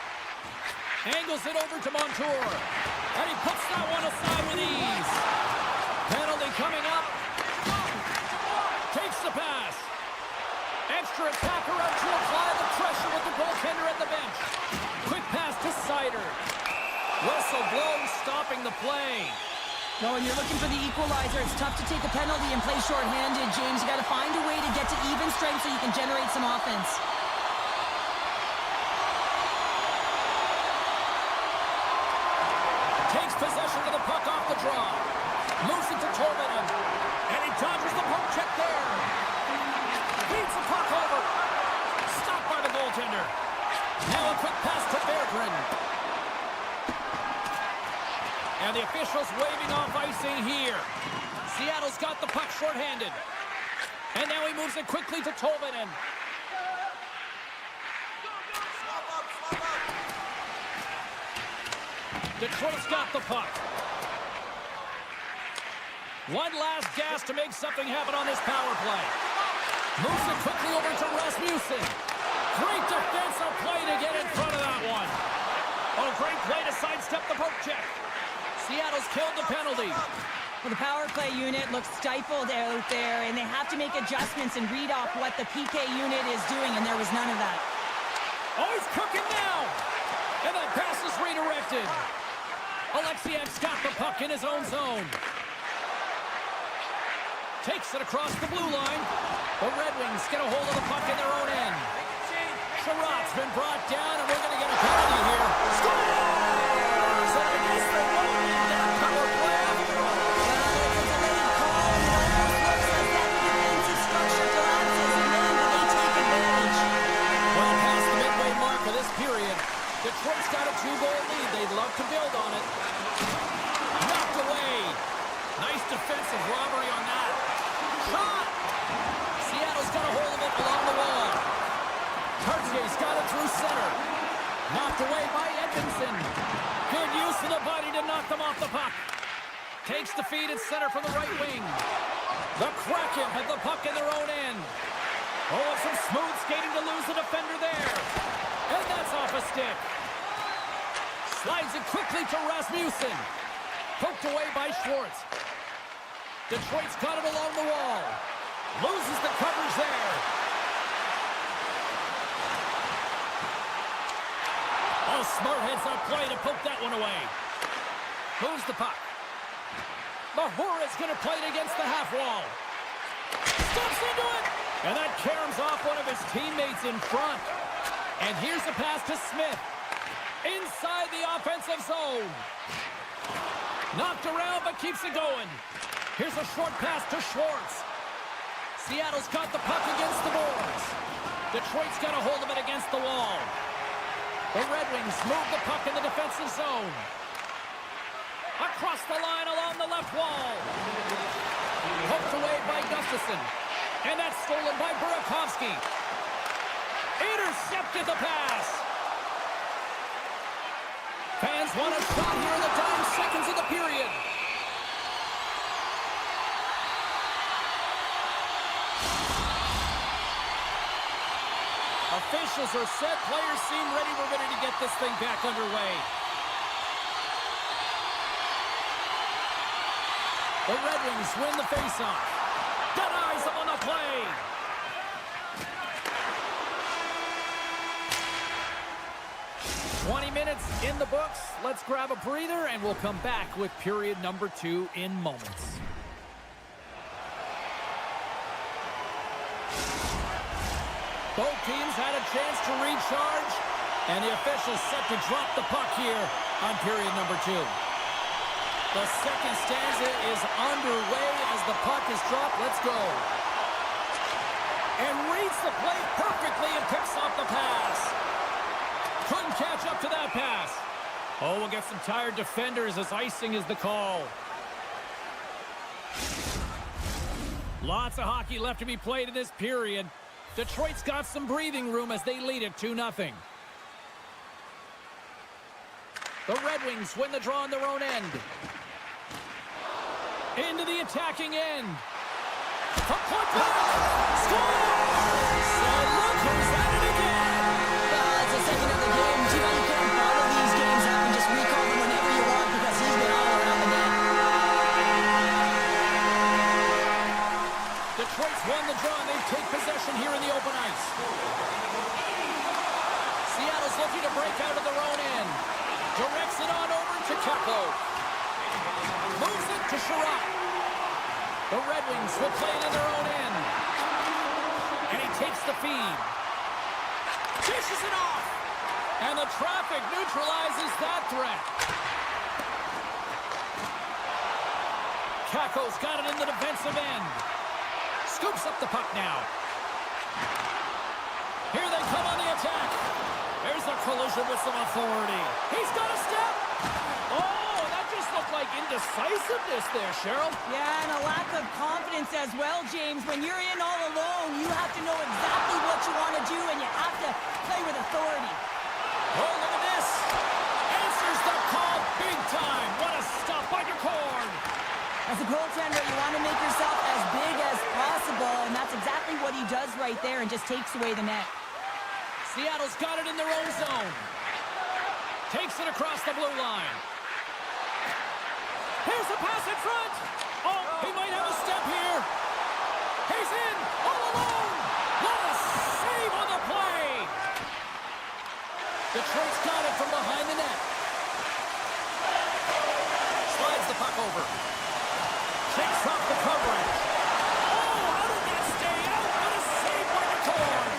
Angles it over to Montour. And he puts that one aside with ease. Penalty coming up. Takes the pass. Extra attacker out to apply the pressure with the goaltender at the bench. Quick pass to Sider. Whistle blows, stopping the play. No, when you're looking for the equalizer, it's tough to take a penalty and play shorthanded, James. You got to find a way to get to even strength so you can generate some offense. Takes possession of the puck off the draw. Moves it to Torvinen. And he dodges the poke check there. goaltender. Now a quick pass to Berggren. And the officials waving off icing here. Seattle's got the puck shorthanded. And now he moves it quickly to Tolvanen. Detroit's got the puck. One last gas to make something happen on this power play. Moves it quickly over to Rasmussen. Great defensive play to get in front of that one. Oh, great play to sidestep the poke check. Seattle's killed the penalty. Well, the power play unit looks stifled out there, and they have to make adjustments and read off what the PK unit is doing, and there was none of that. Oh, he's cooking now. And that pass is redirected. Alexiev's got the puck in his own zone. Takes it across the blue line. The Red Wings get a hold of the puck in their own end. Sherratt's been brought down, and we're going to get a penalty here. Scores! And I guess they won't need that power play. It's a delayed call, and it almost looks like that defensive structure collapses, and then they take advantage. Well, past the midway mark of this period, Detroit's got a 2-goal lead. They'd love to build on it. Knocked away. Nice defensive robbery on that. Shot! Seattle's got a hold of it along the wall. Cartier's got it through center. Knocked away by Edmondson. Good use of the body to knock them off the puck. Takes the feed at center from the right wing. The Kraken have the puck in their own end. Oh, and some smooth skating to lose the defender there. And that's off a stick. Slides it quickly to Rasmussen. Poked away by Schwartz. Detroit's got it along the wall. Loses the coverage there. Oh, smart heads-up play to poke that one away. Moves the puck. Mahura's going to play it against the half wall. Steps into it. And that caroms off one of his teammates in front. And here's a pass to Smith. Inside the offensive zone. Knocked around, but keeps it going. Here's a short pass to Schwartz. Seattle's got the puck against the boards. Detroit's got a hold of it against the wall. The Red Wings move the puck in the defensive zone. Across the line along the left wall. Poked away by Gustafsson. And that's stolen by Burakovsky. Intercepted the pass. Fans want a shot here in the dying seconds of the period. Officials are set. Players seem ready. We're ready to get this thing back underway. The Red Wings win the faceoff. Denies them on the play. "20 minutes in the books. Let's grab a breather, and we'll come back with period number 2 in moments. Both teams had a chance to recharge, and the officials set to drop the puck here on period number 2. The second stanza is underway as the puck is dropped. Let's go. And reads the play perfectly and picks off the pass. Couldn't catch up to that pass. Oh, we'll get some tired defenders as icing is the call. Lots of hockey left to be played in this period. Detroit's got some breathing room as they lead it 2-0. The Red Wings win the draw on their own end. Into the attacking end. From point blank. Scores! And look who's at it again. It's the second of the game. You know, you can't follow these games up and just recall them whenever you want because he's been all around the net. Detroit's won the draw, and they take possession here in the open ice. Seattle's looking to break out of their own end. Directs it on over to Kepler. Moves it to Sherratt. The Red Wings will play it in their own end. And he takes the feed. Dishes it off. And the traffic neutralizes that threat. Kakko's got it in the defensive end. Scoops up the puck now. Here they come on the attack. collision with some authority. He's got a step. Oh, that just looked like indecisiveness there, Cheryl. Yeah, and a lack of confidence as well, James. When you're in all alone, you have to know exactly what you want to do, and you have to play with authority. Oh, look at this. Answers the call big time. What a stop by the cord. As a goaltender, you want to make yourself as big as possible, and that's exactly what he does right there and just takes away the net. Seattle's got it in their own zone. Takes it across the blue line. Here's the pass in front. Oh, he might have a step here. He's in, all alone. What a save on the play. Detroit's got it from behind the net. Slides the puck over. Takes off the coverage. Oh, how did that stay out? What a save by the core.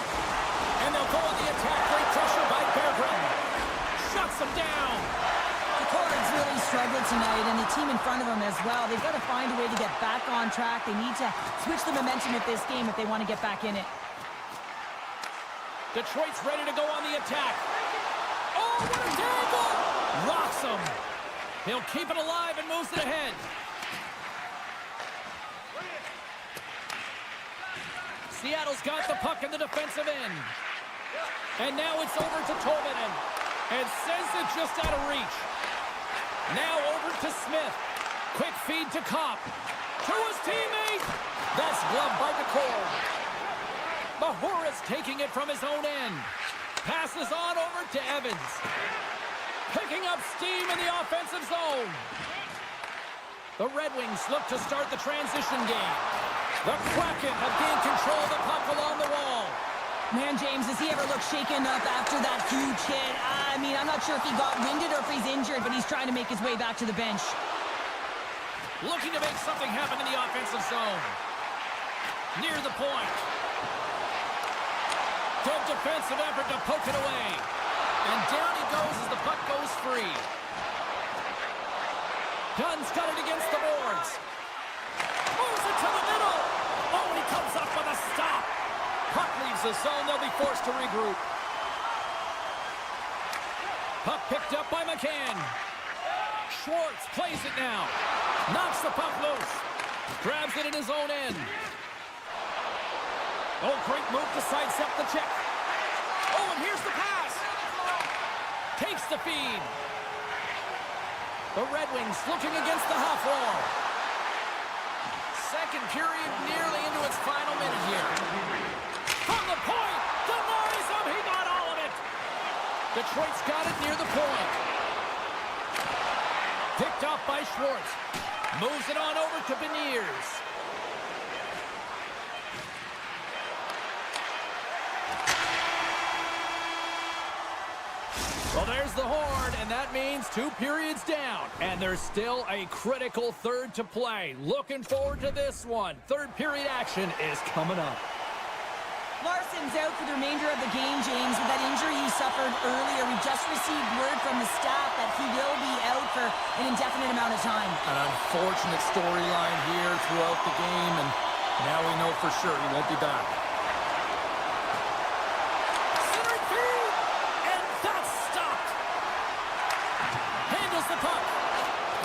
And they'll go on the attack. Great pressure by Berggren. Shuts them down. The Cords really struggled tonight, and the team in front of them as well. They've got to find a way to get back on track. They need to switch the momentum of this game if they want to get back in it. Detroit's ready to go on the attack. Oh, what a tackle! Rocks him. He'll keep it alive and moves it ahead. Seattle's got the puck in the defensive end. And now it's over to Tolvanen. And sends it just out of reach. Now over to Smith. Quick feed to Kopp. To his teammate. That's gloved by Decor. Mahora's taking it from his own end. Passes on over to Evans. Picking up steam in the offensive zone. The Red Wings look to start the transition game. The Kraken have gained control of the puck along the wall. Man, James, does he ever look shaken up after that huge hit? I mean, I'm not sure if he got winded or if he's injured, but he's trying to make his way back to the bench. Looking to make something happen in the offensive zone. Near the point. Good defensive effort to poke it away. And down he goes as the puck goes free. Dunn's got it against the boards. Moves it to the middle. Oh, and he comes up with a stop. Puck leaves the zone. They'll be forced to regroup. Puck picked up by McCann. Schwartz plays it now. Knocks the puck loose. Grabs it in his own end. Oh, great move to sidestep the check. Oh, and here's the pass. Takes the feed. The Red Wings looking against the half wall. Second period nearly into its final minute here. From the point, denies him, he got all of it. Detroit's got it near the point. Picked off by Schwartz. Moves it on over to Beniers. Well, there's the horn, and that means 2 periods down. And there's still a critical third to play. Looking forward to this one. Third period action is coming up. Larson's out for the remainder of the game, James, with that injury he suffered earlier. We just received word from the staff that he will be out for an indefinite amount of time. An unfortunate storyline here throughout the game, and now we know for sure he won't be back. Centering feed, and that's stopped. Handles the puck.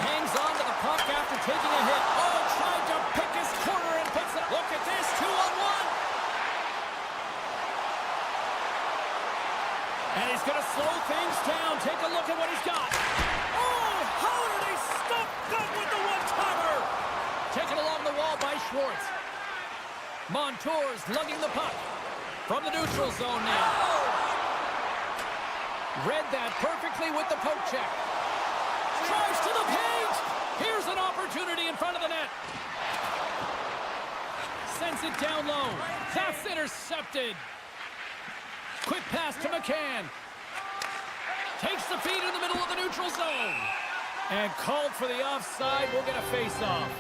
Hangs on to the puck after taking a hit. Oh, tried to pick his corner and puts it. Look at this, 2-on-1. And he's going to slow things down. Take a look at what he's got. Oh, how did he stop that with the one-timer? Taken along the wall by Schwartz. Montour's lugging the puck from the neutral zone now. Read that perfectly with the poke check. Drives to the paint. Here's an opportunity in front of the net. Sends it down low. That's intercepted. Quick pass to McCann. Takes the feed in the middle of the neutral zone. And called for the offside. We'll get a face-off.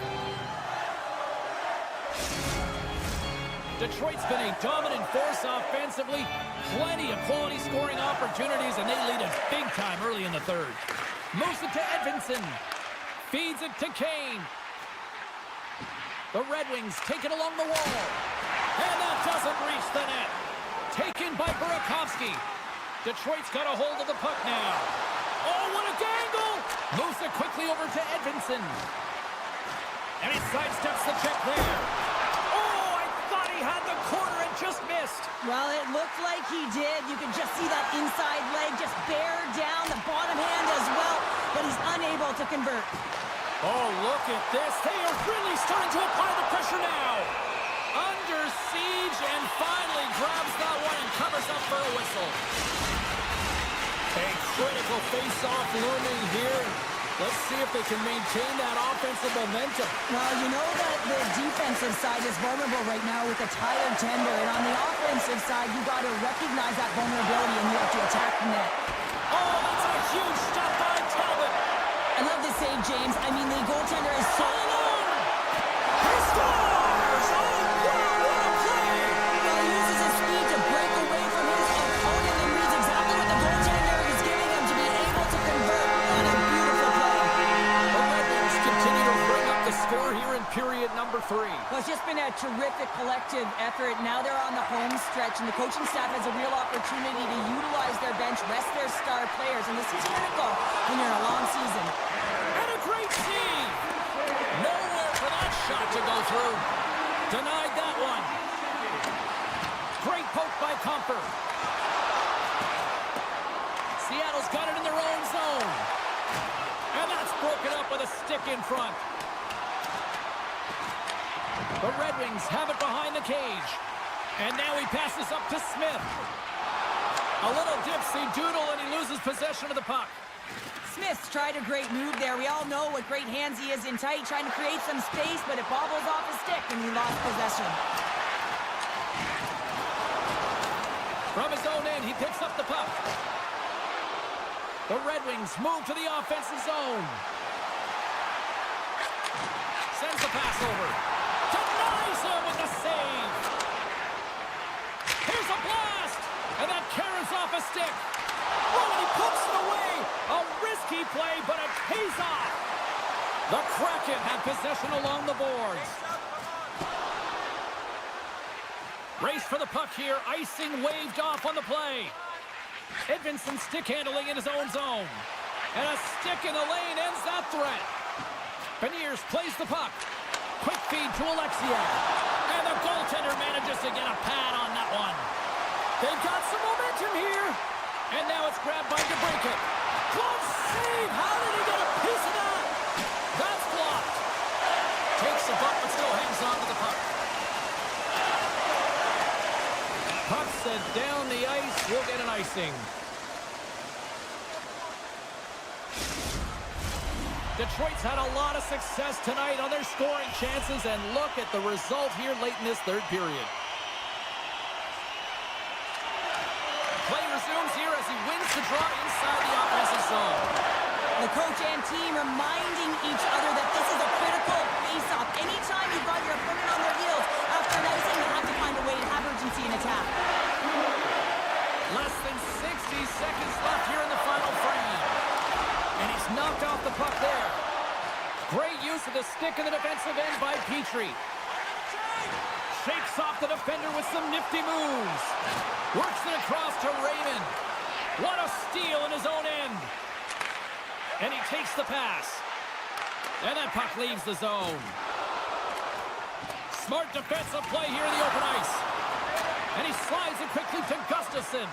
Detroit's been a dominant force offensively. Plenty of quality scoring opportunities, and they lead it big time early in the third. Moves it to Edvinsson. Feeds it to Kane. The Red Wings take it along the wall. And that doesn't reach the net. Taken by Burakovsky. Detroit's got a hold of the puck now. Oh, what a dangle! Moves it quickly over to Edvinsson. And he sidesteps the check there. Oh, I thought he had the corner and just missed. Well, it looked like he did. You could just see that inside leg just bear down, the bottom hand as well, but he's unable to convert. Oh, look at this. They are really starting to apply the pressure now. Under siege and finally grabs that one and covers up for a whistle. A critical face-off looming here. Let's see if they can maintain that offensive momentum. Well, you know that the defensive side is vulnerable right now with a tired tender, and on the offensive side, you got to recognize that vulnerability and you have to attack the net. Oh, that's a huge stop by Talbot. I love this save, James. I mean, the goaltender is so alone. He scores! Oh, wow, what a play! Well, he uses his speed to break away from his opponent and reads exactly what the goaltender is giving him to be able to convert on a beautiful play. The Red Wings continue to bring up the score here in period number 3. Well, it's just been a terrific collective effort. Now they're on the home stretch, and the coaching staff has a real opportunity to utilize their bench, rest their star players, and this is critical when you're in a long season. And a great save! Nowhere for that shot to go through. Denied that one. Great poke by Comfer. Seattle's got it in their own zone. And that's broken up with a stick in front. The Red Wings have it behind the cage. And now he passes up to Smith. A little dipsy doodle and he loses possession of the puck. Smith's tried a great move there. We all know what great hands he is in tight, trying to create some space, but it bobbles off his stick and he lost possession. From his own end, he picks up the puck. The Red Wings move to the offensive zone. Sends the pass over. Denies him with the save. Here's a blast. And that carries off a stick. Oh, and he pumps it away. A risky play, but it pays off. The Kraken have possession along the boards. Race for the puck here. Icing waved off on the play. Edvinsson stick handling in his own zone. And a stick in the lane ends that threat. Beniers plays the puck. Quick feed to Alexiak. And the goaltender manages to get a pad on that one. They've got some momentum here. And now it's grabbed by DeBrincat. Close save. How did he get a piece of that? That's blocked. Takes the bump but still hangs on to the puck. Puck sent down the ice. We'll get an icing. Detroit's had a lot of success tonight on their scoring chances, and look at the result here late in this third period. Play resumes here as he wins the draw inside the offensive zone. The coach and team reminding each other that this is a critical face-off. Anytime you've got your opponent on their heels after an icing, you have to find a way to have urgency in attack. Less than 60 seconds left here in the final frame. And he's knocked off the puck there. Great use of the stick in the defensive end by Petrie. Shakes off the defender with some nifty moves. Works it across to Raymond. What a steal in his own end. And he takes the pass. And that puck leaves the zone. Smart defensive play here in the open ice. And he slides it quickly to Gustafsson.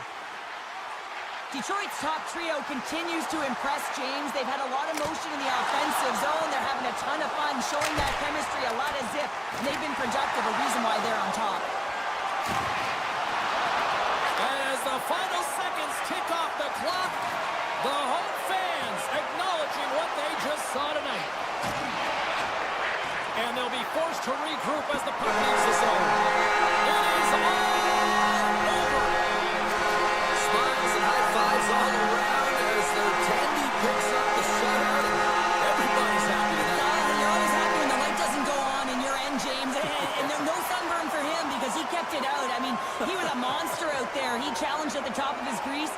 Detroit's top trio continues to impress, James. They've had a lot of motion in the offensive zone. They're having a ton of fun, showing that chemistry, a lot of zip. And they've been productive, a reason why they're on top. And as the final seconds tick off the clock, the home fans acknowledging what they just saw tonight. And they'll be forced to regroup as the puck leaves the zone. It is all over. Smiles and high fives all around as their Tandy picks up the shutout. Everybody's happy tonight. You're always happy when the light doesn't go on in your end, James. And there's no sunburn for him because he kept it out. I mean, he was a monster out there. He challenged at the top of his crease.